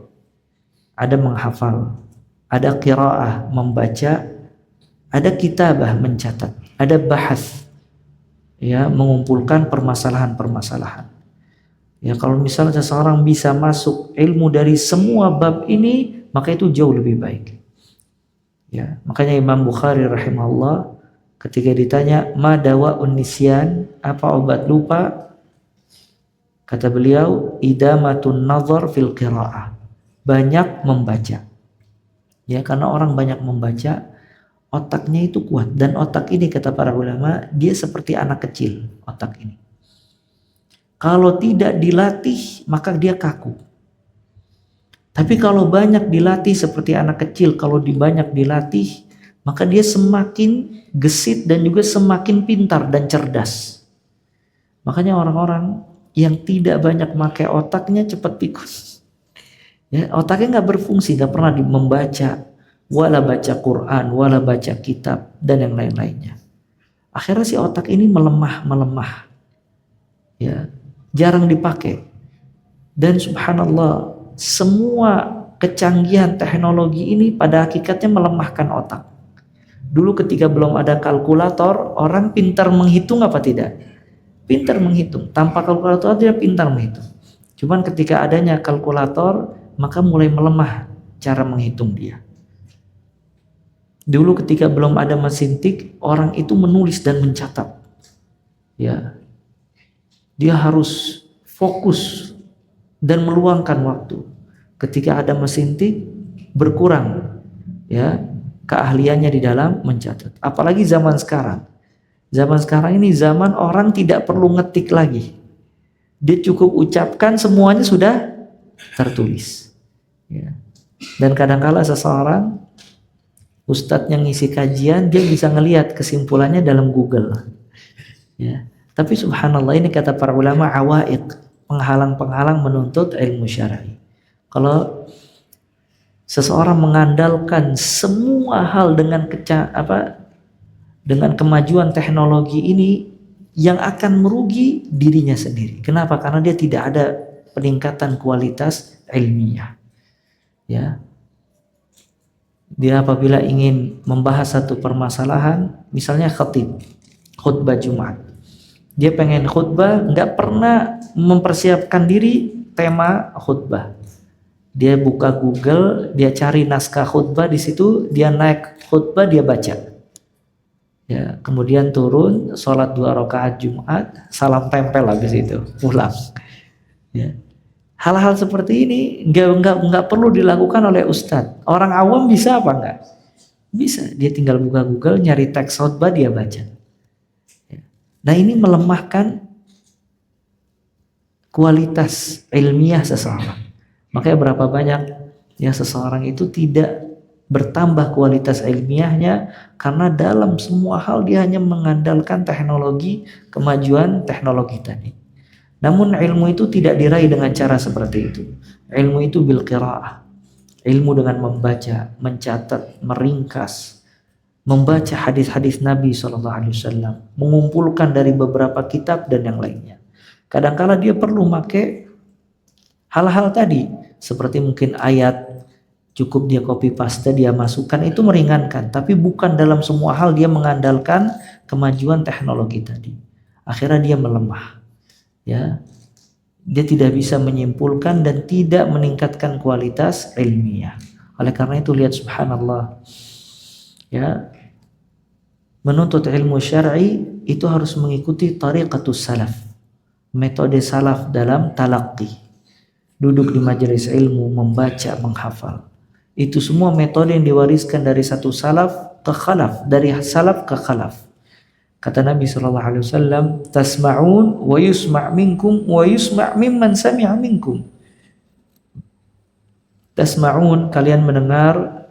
ada menghafal, ada qiraah membaca, ada kitabah mencatat, ada bahas, ya, mengumpulkan permasalahan-permasalahan. Ya, kalau misalnya seseorang bisa masuk ilmu dari semua bab ini, maka itu jauh lebih baik. Ya, makanya Imam Bukhari rahimahullah ketika ditanya ma dawa'un nisyan, apa obat lupa? Kata beliau, idamatun nazar fil qiraah. Banyak membaca. Ya, karena orang banyak membaca, otaknya itu kuat. Dan otak ini kata para ulama, dia seperti anak kecil, otak ini. Kalau tidak dilatih, maka dia kaku. Tapi kalau banyak dilatih seperti anak kecil, kalau banyak dilatih, maka dia semakin gesit dan juga semakin pintar dan cerdas. Makanya orang-orang yang tidak banyak pakai otaknya cepat pikun. Ya, otaknya nggak berfungsi, nggak pernah membaca, wala baca Quran, wala baca kitab, dan yang lain-lainnya. Akhirnya si otak ini melemah, ya, jarang dipakai. Dan subhanallah, semua kecanggihan teknologi ini pada hakikatnya melemahkan otak. Dulu ketika belum ada kalkulator, orang pintar menghitung apa tidak? Pintar menghitung. Tanpa kalkulator dia pintar menghitung. Cuman ketika adanya kalkulator, maka mulai melemah cara menghitung dia. Dulu ketika belum ada mesin tik, orang itu menulis dan mencatat. Ya. Dia harus fokus dan meluangkan waktu. Ketika ada mesin tik, berkurang ya keahliannya di dalam mencatat. Apalagi zaman sekarang. Zaman sekarang ini zaman orang tidak perlu ngetik lagi. Dia cukup ucapkan, semuanya sudah tertulis. Ya. Dan kadang-kala seseorang ustadz yang ngisi kajian, dia bisa ngelihat kesimpulannya dalam Google. Ya. Tapi subhanallah, ini kata para ulama awaiq, penghalang-penghalang menuntut ilmu syar'i. Kalau seseorang mengandalkan semua hal dengan dengan kemajuan teknologi ini, yang akan merugi dirinya sendiri. Kenapa? Karena dia tidak ada peningkatan kualitas ilmiah. Ya. Dia apabila ingin membahas satu permasalahan, misalnya khutbah Jumat, dia pengen khutbah, nggak pernah mempersiapkan diri tema khutbah. Dia buka Google, dia cari naskah khutbah, di situ dia naik khutbah, dia baca. Ya, kemudian turun, sholat 2 rakaat Jumat, salam tempel habis itu, pulang. Ya. Hal-hal seperti ini nggak perlu dilakukan oleh ustadz. Orang awam bisa apa enggak? Bisa. Dia tinggal buka Google, nyari teks khutbah, dia baca. Nah, ini melemahkan kualitas ilmiah seseorang. Makanya berapa banyak ya seseorang itu tidak bertambah kualitas ilmiahnya karena dalam semua hal dia hanya mengandalkan teknologi, kemajuan teknologi tadi. Namun ilmu itu tidak diraih dengan cara seperti itu. Ilmu itu bil qiraah. Ilmu dengan membaca, mencatat, meringkas, membaca hadis-hadis Nabi SAW, mengumpulkan dari beberapa kitab dan yang lainnya. Kadang-kala dia perlu pakai hal-hal tadi, seperti mungkin ayat, cukup dia copy paste, dia masukkan, itu meringankan. Tapi bukan dalam semua hal dia mengandalkan kemajuan teknologi tadi. Akhirnya dia melemah. Ya, dia tidak bisa menyimpulkan dan tidak meningkatkan kualitas ilmiah. Oleh karena itu lihat subhanallah, ya, menuntut ilmu syar'i itu harus mengikuti tariqatus salaf, metode salaf dalam talaqqi, duduk di majelis ilmu, membaca, menghafal. Itu semua metode yang diwariskan dari satu salaf ke khalaf, dari salaf ke khalaf. Kata Nabi SAW, tasma'un wa yusma' minkum wa yusma' mimman sami'a minkum. Tasma'un, kalian mendengar,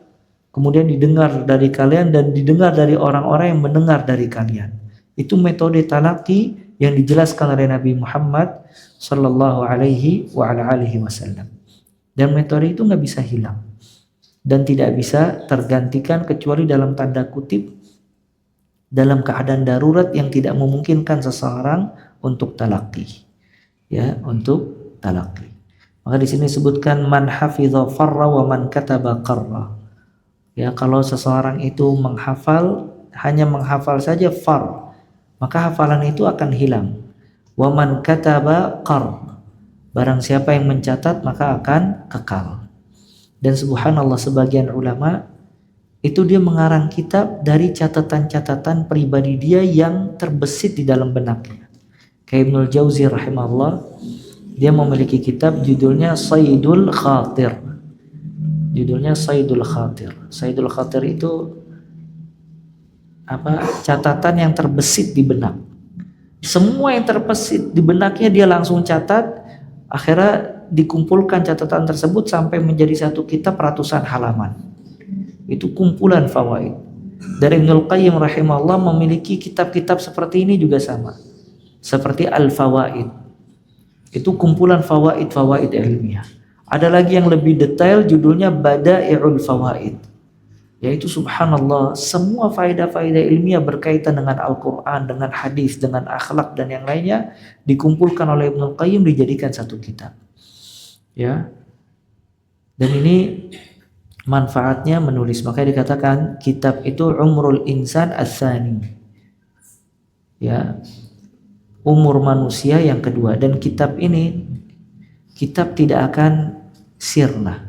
kemudian didengar dari kalian dan didengar dari orang-orang yang mendengar dari kalian. Itu metode talaqi yang dijelaskan oleh Nabi Muhammad sallallahu alaihi wa ala alihi wasallam. Dan metode itu nggak bisa hilang dan tidak bisa tergantikan kecuali dalam tanda kutip dalam keadaan darurat yang tidak memungkinkan seseorang untuk talaqi, ya, untuk talaqi. Maka di sini disebutkan man hafidha farra wa man kataba qarra. Ya, kalau seseorang itu menghafal, hanya menghafal saja far, maka hafalan itu akan hilang. Wa man kataba qar, barang siapa yang mencatat maka akan kekal. Dan subhanallah, sebagian ulama itu dia mengarang kitab dari catatan-catatan pribadi dia yang terbesit di dalam benaknya. Kayak Ibnul Jauzi rahimahullah, dia memiliki kitab judulnya Saidul Khatir. Judulnya Saidul Khatir. Saidul Khatir itu catatan yang terbesit di benak. Semua yang terbesit di benaknya dia langsung catat. Akhirnya dikumpulkan catatan tersebut sampai menjadi satu kitab ratusan halaman. Itu kumpulan fawaid. Dari Ibnul Qayyim rahimahullah memiliki kitab-kitab seperti ini juga sama. Seperti Al-Fawaid. Itu kumpulan fawaid ilmiah. Ada lagi yang lebih detail judulnya Bada'i'ul Fawaid. Yaitu subhanallah, semua faedah-faedah ilmiah berkaitan dengan Al-Quran, dengan hadis, dengan akhlak dan yang lainnya dikumpulkan oleh Ibnul Qayyim dijadikan satu kitab. Ya, dan ini manfaatnya menulis. Makanya dikatakan kitab itu umrul insan ats-tsani. Ya, umur manusia yang kedua. Dan kitab ini, kitab tidak akan sirna.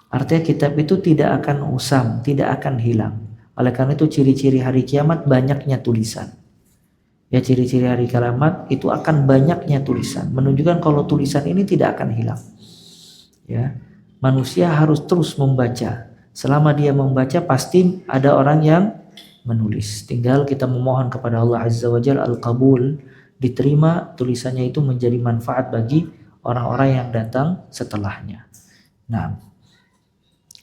Artinya kitab itu tidak akan usang, tidak akan hilang. Oleh karena itu ciri-ciri hari kiamat banyaknya tulisan. Ya, ciri-ciri hari kiamat itu akan banyaknya tulisan, menunjukkan kalau tulisan ini tidak akan hilang. Ya, manusia harus terus membaca. Selama dia membaca pasti ada orang yang menulis. Tinggal kita memohon kepada Allah Azza wa Jalla al-qabul, diterima tulisannya itu menjadi manfaat bagi orang-orang yang datang setelahnya. Nah,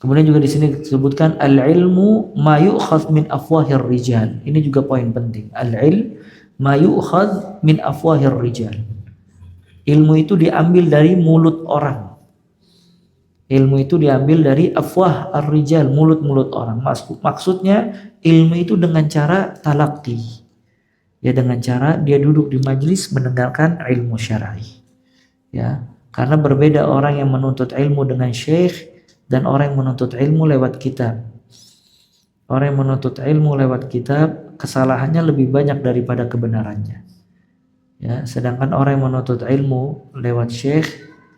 kemudian juga di sini disebutkan al-ilmu ma yu'khadz min afwahir rijal. Ini juga poin penting. Al-ilm ma yu'khadz min afwahir rijal. Ilmu itu diambil dari mulut orang. Ilmu itu diambil dari afwah ar-rijal, mulut-mulut orang. Maksudnya ilmu itu dengan cara talaqi. Ya, dengan cara dia duduk di majelis mendengarkan ilmu syar'i. Ya, karena berbeda orang yang menuntut ilmu dengan syekh dan orang yang menuntut ilmu lewat kitab. Orang yang menuntut ilmu lewat kitab kesalahannya lebih banyak daripada kebenarannya. Ya, sedangkan orang yang menuntut ilmu lewat syekh,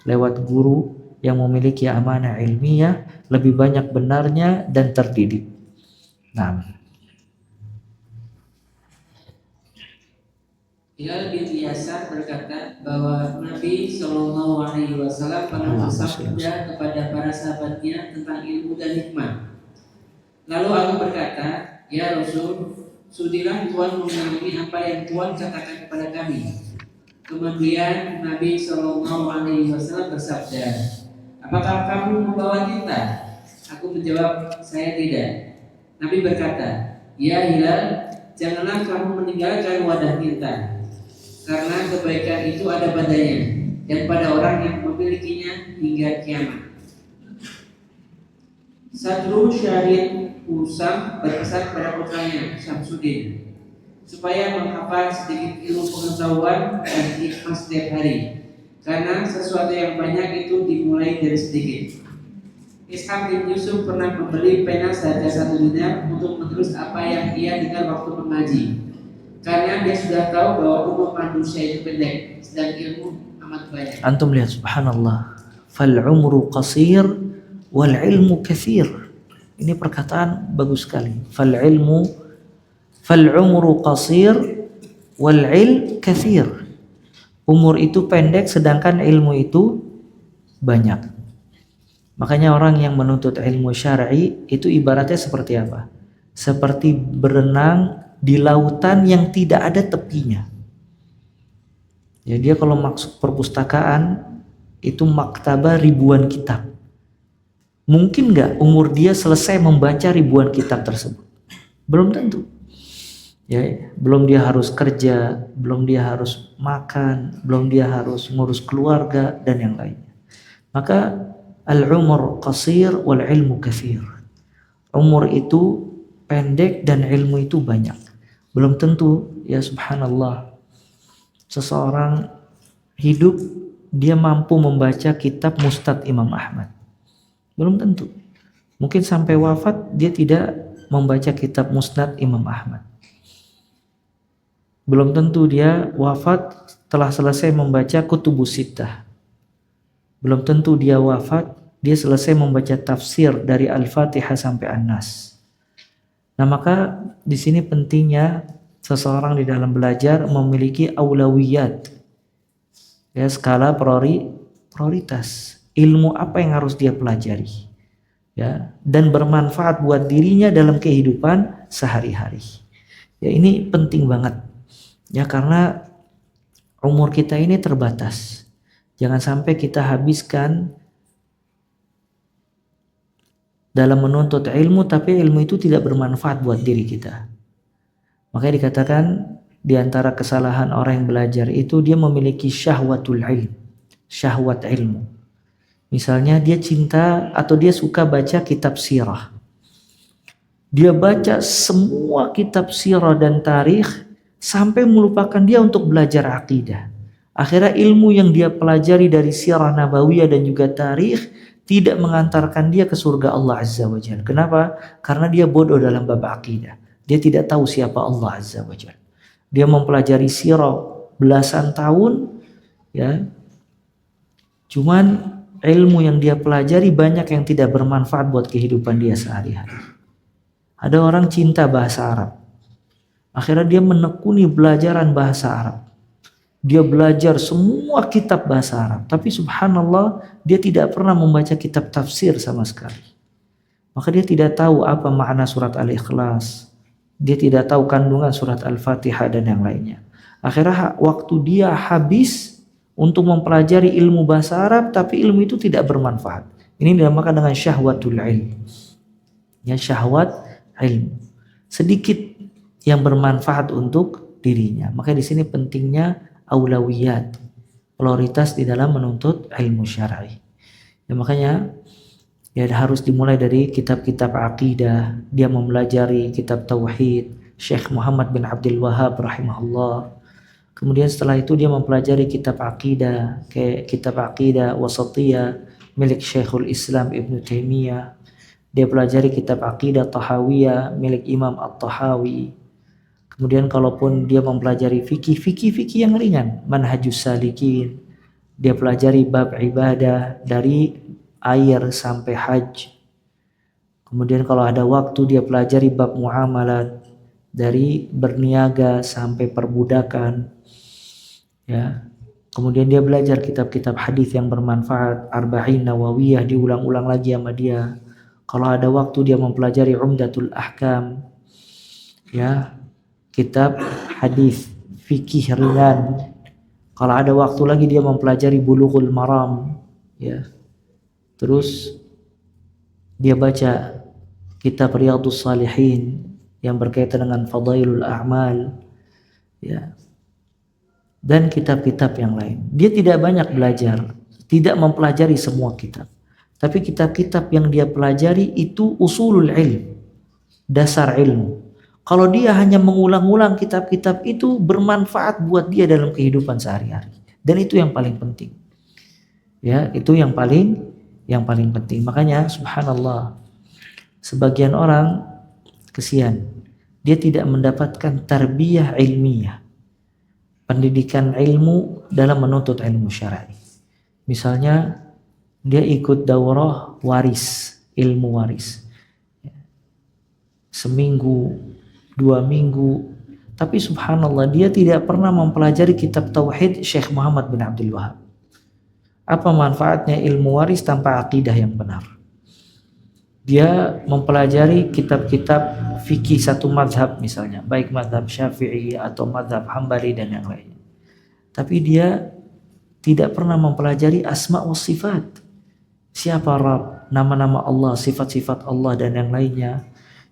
lewat guru yang memiliki amanah ilmiah lebih banyak benarnya dan terdidik. Nah, Hilal bin Yasar berkata bahwa Nabi Shallallahu Alaihi Wasallam pernah bersabda kepada para sahabatnya tentang ilmu dan hikmah. Lalu aku berkata, ya Rasul, sudilah Tuhan mengetahui apa yang Tuhan katakan kepada kami. Kemudian Nabi Shallallahu Alaihi Wasallam bersabda, apakah kamu membawa tinta? Aku menjawab, saya tidak. Nabi berkata, ya Hilal, janganlah kamu meninggalkan wadah tinta, karena kebaikan itu ada padanya dan pada orang yang memilikinya hingga kiamat. Sadru Syahid Usam berpesan pada putranya Syamsuddin supaya menghafal sedikit ilmu pengetahuan dan hikmah setiap hari, karena sesuatu yang banyak itu dimulai dari sedikit. Ishaq bin Yusuf pernah membeli pena seharga 1 dinar untuk menulis apa yang ia dengar waktu mengaji, karena dia sudah tahu bahwa umur manusia itu pendek, sedang ilmu amat banyak. Antum lihat subhanallah, fal umru qasir wal ilmu katsir. Ini perkataan bagus sekali. Fal umru qasir wal ilm katsir. Umur itu pendek sedangkan ilmu itu banyak. Makanya orang yang menuntut ilmu syar'i itu ibaratnya seperti apa? Seperti berenang di lautan yang tidak ada tepinya. Ya, dia kalau masuk perpustakaan itu maktabah ribuan kitab. Mungkin nggak umur dia selesai membaca ribuan kitab tersebut? Belum tentu. Ya, belum dia harus kerja, belum dia harus makan, belum dia harus ngurus keluarga dan yang lainnya. Maka al-umur qasir wal ilmu katsir. Umur itu pendek dan ilmu itu banyak. Belum tentu, ya subhanallah, seseorang hidup dia mampu membaca kitab Mustad Imam Ahmad. Belum tentu. Mungkin sampai wafat dia tidak membaca kitab Musnad Imam Ahmad. Belum tentu dia wafat telah selesai membaca Kutubus Sittah. Belum tentu dia wafat dia selesai membaca tafsir dari Al-Fatihah sampai An-Nas. Nah, maka di sini pentingnya seseorang di dalam belajar memiliki aulawiyat. Ya, skala prioritas. Ilmu apa yang harus dia pelajari. Ya, dan bermanfaat buat dirinya dalam kehidupan sehari-hari. Ya, ini penting banget. Ya, karena umur kita ini terbatas. Jangan sampai kita habiskan dalam menuntut ilmu tapi ilmu itu tidak bermanfaat buat diri kita. Makanya dikatakan di antara kesalahan orang yang belajar itu dia memiliki syahwatul ilm, syahwat ilmu. Misalnya dia cinta atau dia suka baca kitab sirah. Dia baca semua kitab sirah dan tarikh sampai melupakan dia untuk belajar akidah. Akhirnya ilmu yang dia pelajari dari sirah nabawiyah dan juga tarikh tidak mengantarkan dia ke surga Allah Azza wa Jalla. Kenapa? Karena dia bodoh dalam bab akidah. Dia tidak tahu siapa Allah Azza wa Jalla. Dia mempelajari sirah belasan tahun, ya. Cuman ilmu yang dia pelajari banyak yang tidak bermanfaat buat kehidupan dia sehari-hari. Ada orang cinta bahasa Arab. Akhirnya dia menekuni belajaran bahasa Arab. Dia belajar semua kitab bahasa Arab. Tapi subhanallah, dia tidak pernah membaca kitab tafsir sama sekali. Maka dia tidak tahu apa makna surat Al-Ikhlas. Dia tidak tahu kandungan surat Al-Fatihah dan yang lainnya. Akhirnya waktu dia habis untuk mempelajari ilmu bahasa Arab, tapi ilmu itu tidak bermanfaat. Ini dinamakan dengan syahwatul ilm. Ya, syahwat ilmu. Sedikit yang bermanfaat untuk dirinya. Maka di sini pentingnya aulawiyat, prioritas di dalam menuntut ilmu syar'i. Ya, makanya ya harus dimulai dari kitab-kitab akidah. Dia mempelajari kitab tauhid Syekh Muhammad bin Abdul Wahhab rahimahullah. Kemudian setelah itu dia mempelajari kitab akidah, kayak kitab akidah wasatiyah milik Syekhul Islam Ibnu Taimiyah. Dia pelajari kitab akidah Tahawiyah milik Imam At-Tahawi. Kemudian kalaupun dia mempelajari fikih yang ringan, Manhajus Salikin. Dia pelajari bab ibadah dari air sampai haji. Kemudian kalau ada waktu dia pelajari bab muamalat dari berniaga sampai perbudakan. Ya. Kemudian dia belajar kitab-kitab hadis yang bermanfaat, Arba'in Nawawiyah diulang-ulang lagi sama dia. Kalau ada waktu dia mempelajari Umdatul Ahkam, ya, kitab hadis fikih ringan. Kalau ada waktu lagi dia mempelajari Bulughul Maram, ya. Terus dia baca kitab Riyadhus Shalihin yang berkaitan dengan Fadailul A'mal, ya. Dan kitab-kitab yang lain. Dia tidak banyak belajar, tidak mempelajari semua kitab. Tapi kitab-kitab yang dia pelajari itu usulul ilm, dasar ilmu. Kalau dia hanya mengulang-ulang kitab-kitab itu bermanfaat buat dia dalam kehidupan sehari-hari. Dan itu yang paling penting. Ya, itu yang paling penting. Makanya subhanallah, sebagian orang kesian, dia tidak mendapatkan tarbiyah ilmiah, pendidikan ilmu dalam menuntut ilmu syar'i. Misalnya dia ikut daurah waris, ilmu waris. Seminggu, 2 minggu. Tapi subhanallah dia tidak pernah mempelajari kitab tauhid Syekh Muhammad bin Abdul Wahhab. Apa manfaatnya ilmu waris tanpa akidah yang benar? Dia mempelajari kitab-kitab fikih satu mazhab misalnya, baik mazhab Syafi'i atau mazhab Hambali dan yang lainnya. Tapi dia tidak pernah mempelajari asma wa sifat. Siapa Rabb, nama-nama Allah, sifat-sifat Allah dan yang lainnya.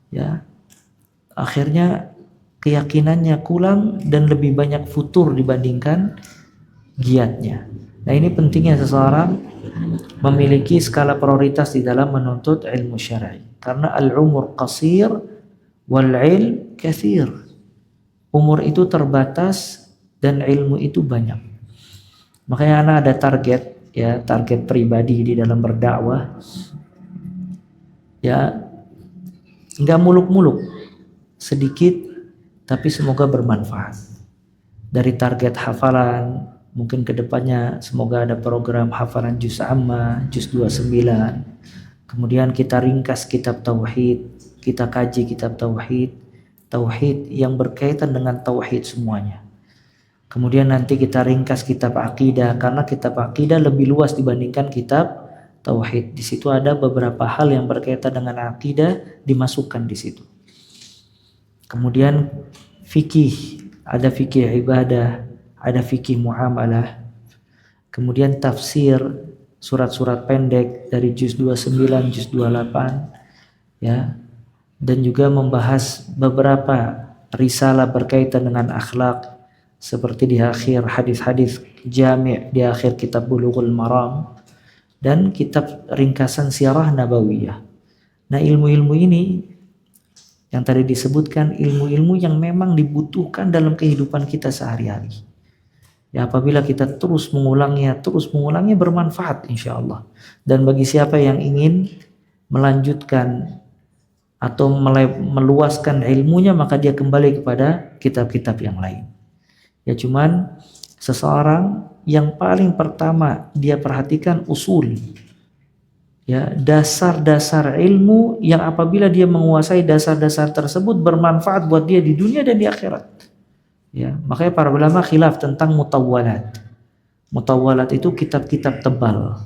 Ya. Akhirnya keyakinannya kurang dan lebih banyak futur dibandingkan giatnya. Nah, ini pentingnya seseorang memiliki skala prioritas di dalam menuntut ilmu syar'i. Karena al-umur qasir wal ilm katsir. Umur itu terbatas dan ilmu itu banyak. Makanya anak ada target, ya, target pribadi di dalam berdakwah. Ya, enggak muluk-muluk, sedikit tapi semoga bermanfaat. Dari target hafalan, mungkin kedepannya semoga ada program hafalan juz amma, juz 29. Kemudian kita ringkas kitab tauhid, kita kaji kitab tauhid yang berkaitan dengan tauhid semuanya. Kemudian nanti kita ringkas kitab akidah, karena kitab akidah lebih luas dibandingkan kitab tauhid. Di situ ada beberapa hal yang berkaitan dengan akidah dimasukkan di situ. Kemudian fikih, ada fikih ibadah, ada fikih muamalah. Kemudian tafsir, surat-surat pendek dari juz 29, juz 28, ya. Dan juga membahas beberapa risalah berkaitan dengan akhlak, seperti di akhir hadis-hadis jami' di akhir kitab Bulughul Maram dan kitab ringkasan sirah nabawiyah. Nah, ilmu-ilmu ini Yang tadi disebutkan ilmu-ilmu yang memang dibutuhkan dalam kehidupan kita sehari-hari. Ya, apabila kita terus mengulangnya bermanfaat insya Allah. Dan bagi siapa yang ingin melanjutkan atau meluaskan ilmunya, maka dia kembali kepada kitab-kitab yang lain. Ya, cuman seseorang yang paling pertama dia perhatikan usul, ya, dasar-dasar ilmu yang apabila dia menguasai dasar-dasar tersebut bermanfaat buat dia di dunia dan di akhirat. Ya, makanya para ulama khilaf tentang mutawwalat. Mutawwalat itu kitab-kitab tebal.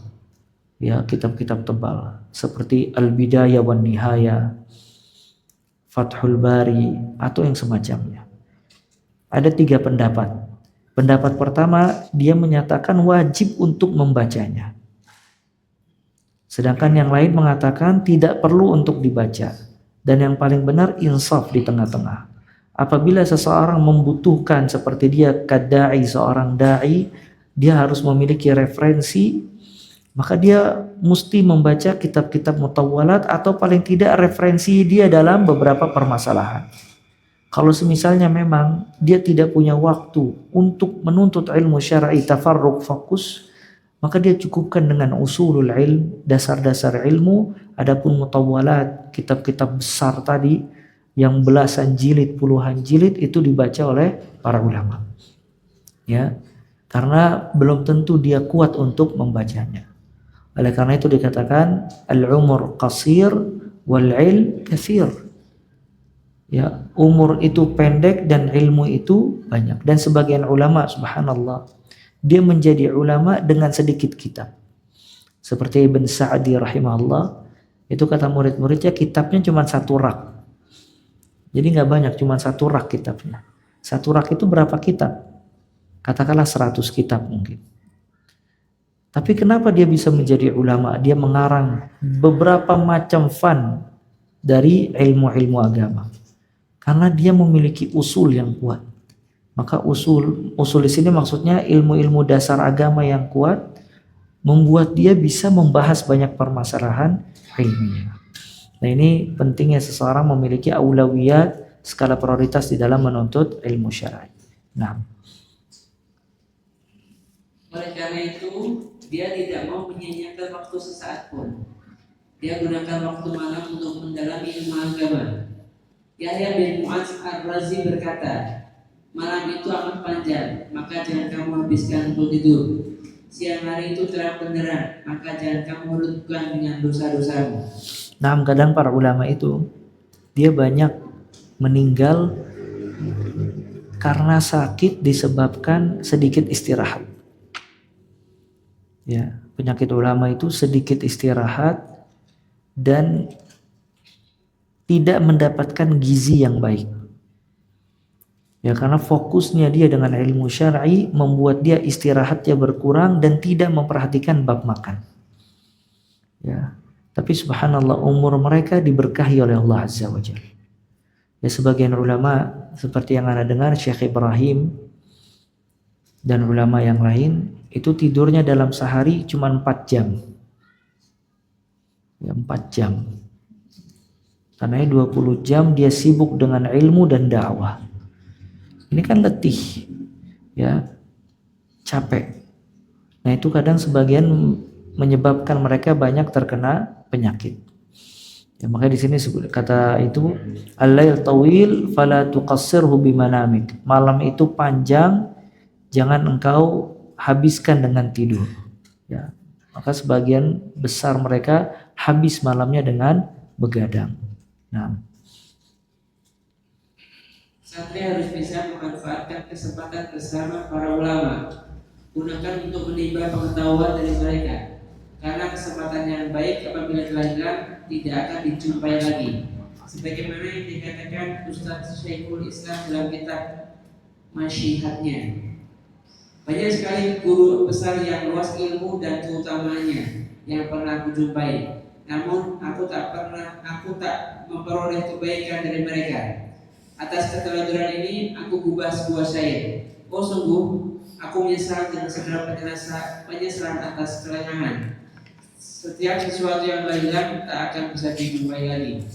Ya, kitab-kitab tebal seperti Al-Bidayah wan Nihayah, Fathul Bari atau yang semacamnya. Ada 3 pendapat. Pendapat pertama, dia menyatakan wajib untuk membacanya. Sedangkan yang lain mengatakan tidak perlu untuk dibaca. Dan yang paling benar insaf di tengah-tengah. Apabila seseorang membutuhkan seperti dia kadai, seorang dai, dia harus memiliki referensi, maka dia mesti membaca kitab-kitab mutawwalat atau paling tidak referensi dia dalam beberapa permasalahan. Kalau semisalnya memang dia tidak punya waktu untuk menuntut ilmu syar'i tafarruq fokus, maka dia cukupkan dengan usulul ilm, dasar-dasar ilmu. Adapun mutawwalat, kitab-kitab besar tadi yang belasan jilid, puluhan jilid itu dibaca oleh para ulama. Ya, karena belum tentu dia kuat untuk membacanya. Oleh karena itu dikatakan al-umur qasir wal ilm katsir. Ya, umur itu pendek dan ilmu itu banyak. Dan sebagian ulama subhanallah, dia menjadi ulama dengan sedikit kitab. Seperti Ibn Sa'di rahimahullah, itu kata murid-muridnya kitabnya cuma 1 rak. Jadi nggak banyak, cuma 1 rak kitabnya. 1 rak itu berapa kitab? Katakanlah 100 kitab mungkin. Tapi kenapa dia bisa menjadi ulama? Dia mengarang beberapa macam fan dari ilmu-ilmu agama. Karena dia memiliki usul yang kuat. Maka usul di sini maksudnya ilmu-ilmu dasar agama yang kuat membuat dia bisa membahas banyak permasalahan ilmiah. Nah, ini pentingnya seseorang memiliki aulawiyat, skala prioritas di dalam menuntut ilmu syar'i. Nah, oleh karena itu dia tidak mau menyia-nyiakan waktu sesaat pun. Dia gunakan waktu malam untuk mendalami ilmu agama. Yahya bin Mu'adz Ar-Razi berkata, malam itu amat panjang, maka jangan kamu habiskan untuk tidur. Siang hari itu terang benderang, maka jangan kamu hurufkan dengan dosa-dosamu. Nah, kadang para ulama itu dia banyak meninggal karena sakit disebabkan sedikit istirahat. Ya, penyakit ulama itu sedikit istirahat dan tidak mendapatkan gizi yang baik. Ya, karena fokusnya dia dengan ilmu syar'i membuat dia istirahatnya berkurang dan tidak memperhatikan bab makan. Ya, tapi subhanallah umur mereka diberkahi oleh Allah Azza wa Jalla. Ya, sebagian ulama seperti yang Anda dengar Syekh Ibrahim dan ulama yang lain itu tidurnya dalam sehari cuma 4 jam. Ya, 4 jam. Karena 20 jam dia sibuk dengan ilmu dan dakwah. Ini kan letih, ya, capek. Nah, itu kadang sebagian menyebabkan mereka banyak terkena penyakit. Ya, makanya di sini kata itu al-lail tawil fala tuqassirhu bimanamik. Malam itu panjang, jangan engkau habiskan dengan tidur. Ya, maka sebagian besar mereka habis malamnya dengan begadang. Nah, santri harus bisa memanfaatkan kesempatan bersama para ulama. Gunakan untuk menimba pengetahuan dari mereka. Karena kesempatan yang baik apabila telah hilang tidak akan dijumpai lagi. Sebagaimana yang dikatakan Ustaz Syekhul Islam dalam kitab Masyihatnya. Banyak sekali guru besar yang luas ilmu dan keutamanya yang pernah aku jumpai. Namun aku tak memperoleh kebaikan dari mereka. Atas keteladuran ini aku gubah sebuah syair. Oh sungguh, aku menyesal dengan segala penyesalan atas kelengahan. Setiap sesuatu yang telah hilang tak akan bisa dijumpai lagi.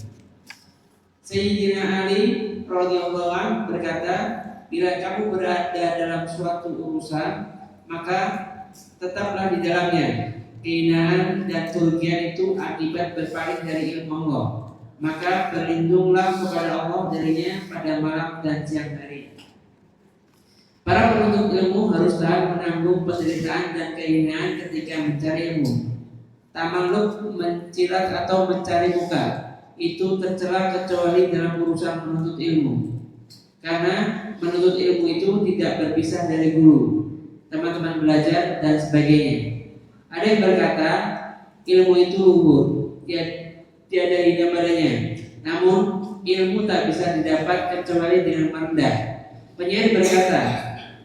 Sayyidina Ali radhiyallahu anhu berkata, bila kamu berada dalam suatu urusan, maka tetaplah di dalamnya. Kehinaan dan kerugian itu akibat berpaling dari ilmu Allah. Maka berlindunglah kepada Allah darinya pada malam dan siang hari. Para penuntut ilmu harus tahan menanggung penderitaan dan kehinaan ketika mencari ilmu. Tamalluk, mencilat atau mencari muka, itu tercela kecuali dalam urusan menuntut ilmu. Karena menuntut ilmu itu tidak berpisah dari guru, teman-teman belajar dan sebagainya. Ada yang berkata ilmu itu luhur, tiada hingga padanya. Namun ilmu tak bisa didapat kecuali dengan merendah. Penyair berkata,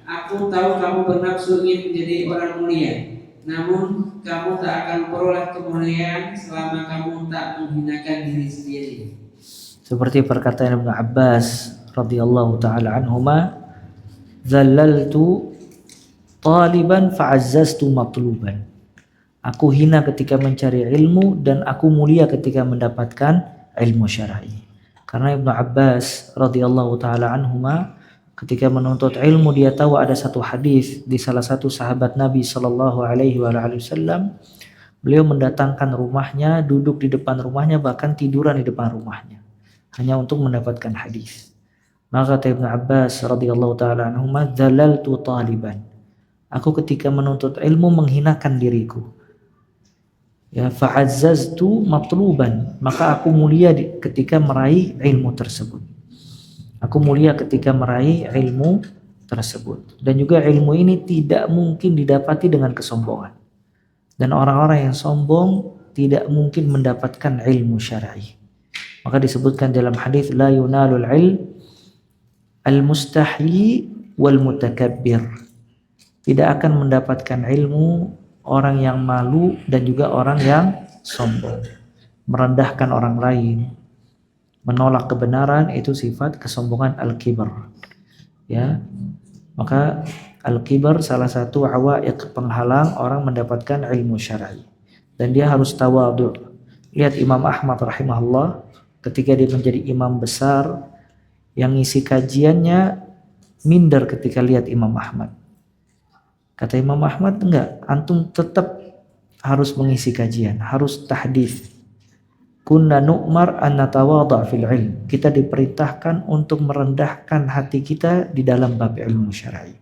aku tahu kamu bernafsu ingin menjadi orang mulia, namun kamu tak akan peroleh kemuliaan selama kamu tak menghinakan diri sendiri. Seperti perkataan Ibnu Abbas radhiyallahu taala anhuma, "Zallaltu taliban fa'azzaztu matluban." Aku hina ketika mencari ilmu dan aku mulia ketika mendapatkan ilmu syar'i. Karena Ibnu Abbas radhiyallahu taala anhuma ketika menuntut ilmu dia tahu ada satu hadis di salah satu sahabat Nabi sallallahu alaihi wasallam, beliau mendatangkan rumahnya, duduk di depan rumahnya, bahkan tiduran di depan rumahnya hanya untuk mendapatkan hadis. Maka kata Ibnu Abbas radhiyallahu taala anhuma, "Zalaltu taliban." Aku ketika menuntut ilmu menghinakan diriku. Ya, fa'azzaztu matluban, maka aku mulia ketika meraih ilmu tersebut. Aku mulia ketika meraih ilmu tersebut. Dan juga ilmu ini tidak mungkin didapati dengan kesombongan. Dan orang-orang yang sombong tidak mungkin mendapatkan ilmu syar'i. Maka disebutkan dalam hadis, la yunalul ilm al-mustahi wal mutakabbir. Tidak akan mendapatkan ilmu orang yang malu dan juga orang yang sombong. Merendahkan orang lain, menolak kebenaran, itu sifat kesombongan al-kibr. Ya. Maka al-kibr salah satu awaiq penghalang orang mendapatkan ilmu syar'i. Dan dia harus tawadhu. Lihat Imam Ahmad rahimahullah ketika dia menjadi imam besar, yang ngisi kajiannya minder ketika lihat Imam Ahmad. Kata Imam Ahmad, enggak, antum tetap harus mengisi kajian, harus tahdits. Kunna nu'mar an natawadha fil ilm. Kita diperintahkan untuk merendahkan hati kita di dalam bab ilmu syar'i.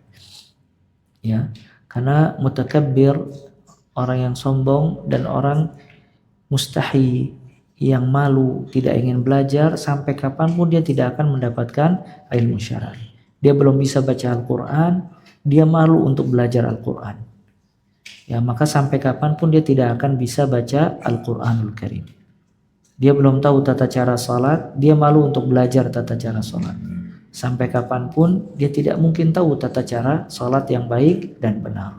Ya, karena mutakabbir, orang yang sombong, dan orang mustahi, yang malu, tidak ingin belajar, sampai kapanpun dia tidak akan mendapatkan ilmu syar'i. Dia belum bisa baca Al-Quran, dia malu untuk belajar Al-Quran. Ya, maka sampai kapanpun dia tidak akan bisa baca Al-Quranul Karim. Dia belum tahu tata cara salat, dia malu untuk belajar tata cara salat. Sampai kapanpun dia tidak mungkin tahu tata cara salat yang baik dan benar.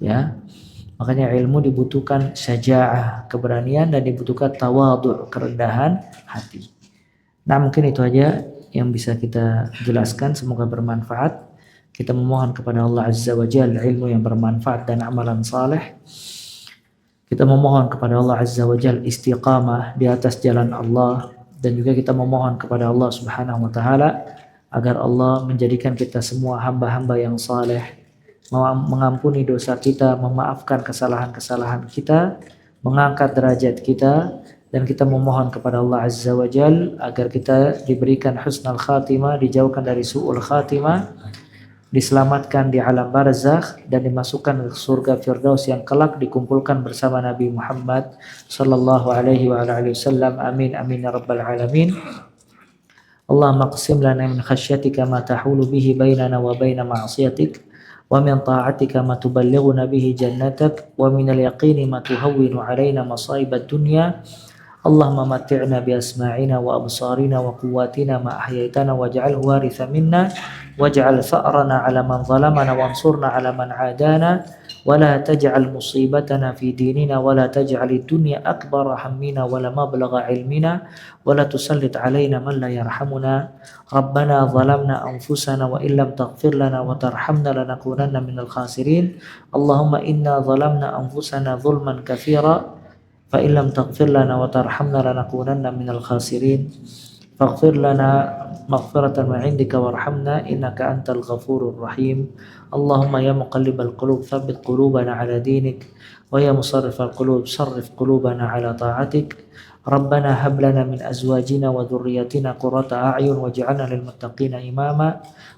Ya, makanya ilmu dibutuhkan syaja'ah, keberanian, dan dibutuhkan tawadhu, kerendahan hati. Nah, mungkin itu aja yang bisa kita jelaskan, semoga bermanfaat. Kita memohon kepada Allah Azza wa Jalla ilmu yang bermanfaat dan amalan saleh. Kita memohon kepada Allah Azza wa Jalla istiqamah di atas jalan Allah, dan juga kita memohon kepada Allah Subhanahu wa taala agar Allah menjadikan kita semua hamba-hamba yang saleh, mengampuni dosa kita, memaafkan kesalahan-kesalahan kita, mengangkat derajat kita, dan kita memohon kepada Allah Azza wa Jalla agar kita diberikan husnul khatimah, dijauhkan dari su'ul khatimah, diselamatkan di alam barzakh, dan dimasukkan ke surga Firdaus yang kelak dikumpulkan bersama Nabi Muhammad sallallahu alaihi wa alihi wasallam. Amin amin ya rabbal alamin. Allahumma qsim lana min khasyyatika ma tahulu bihi bainana wa baina ma'siyatik, wa min ta'atika ma tuballighuna bihi jannatak, wa min al-yaqini ma tuhawwinu alaina masa'ibad dunya. Allahumma matti'na bi asma'ina wa absarina wa quwwatina ma ahyaytana waj'alhu waritha minna waj'al fa'rana 'ala man zalamana wansurna 'ala man 'adana wa la taj'al musibatana fi dinina wa la taj'alid dunya akbara hammina wa la mablagha 'ilmina wa la tusallit 'alaina man la yarhamuna. Rabbana zalamna anfusana wa illam taghfir lana wa tarhamna lanakunanna minal khasirin. Allahumma inna zalamna anfusana zulman katsira fa illam taghfir lana wa tarhamna lanakunanna minal khasirin. فاغفر لنا مغفرة من عندك وارحمنا إنك أنت الغفور الرحيم. اللهم يا مقلب القلوب ثبت قلوبنا على دينك، ويا مصرف القلوب صرف قلوبنا على طاعتك. ربنا هب لنا من أزواجنا وذرياتنا قرة أعين واجعلنا للمتقين إماما.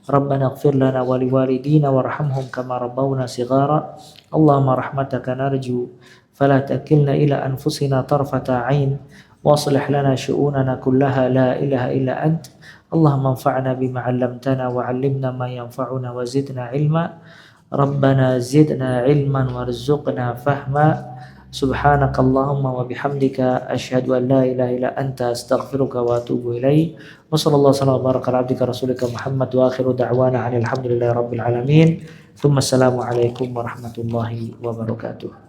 ربنا اغفر لنا ولوالدينا وارحمهم كما ربونا صغارا. اللهم رحمتك نرجو فلا تكلنا إلى أنفسنا طرفة عين، واصلح لنا شؤوننا كلها لا إله إلا أنت. اللهم انفعنا بما علمتنا وعلمنا ما ينفعنا وزدنا علما. ربنا زدنا علما وارزقنا فهما. سبحانك اللهم وبحمدك أشهد أن لا إله إلا أنت أستغفرك وأتوب إليك. وصلى الله وسلم وبارك على عبدك رسولك محمد، وآخر دعوانا عن الحمد لله رب العالمين. ثم السلام عليكم ورحمة الله وبركاته.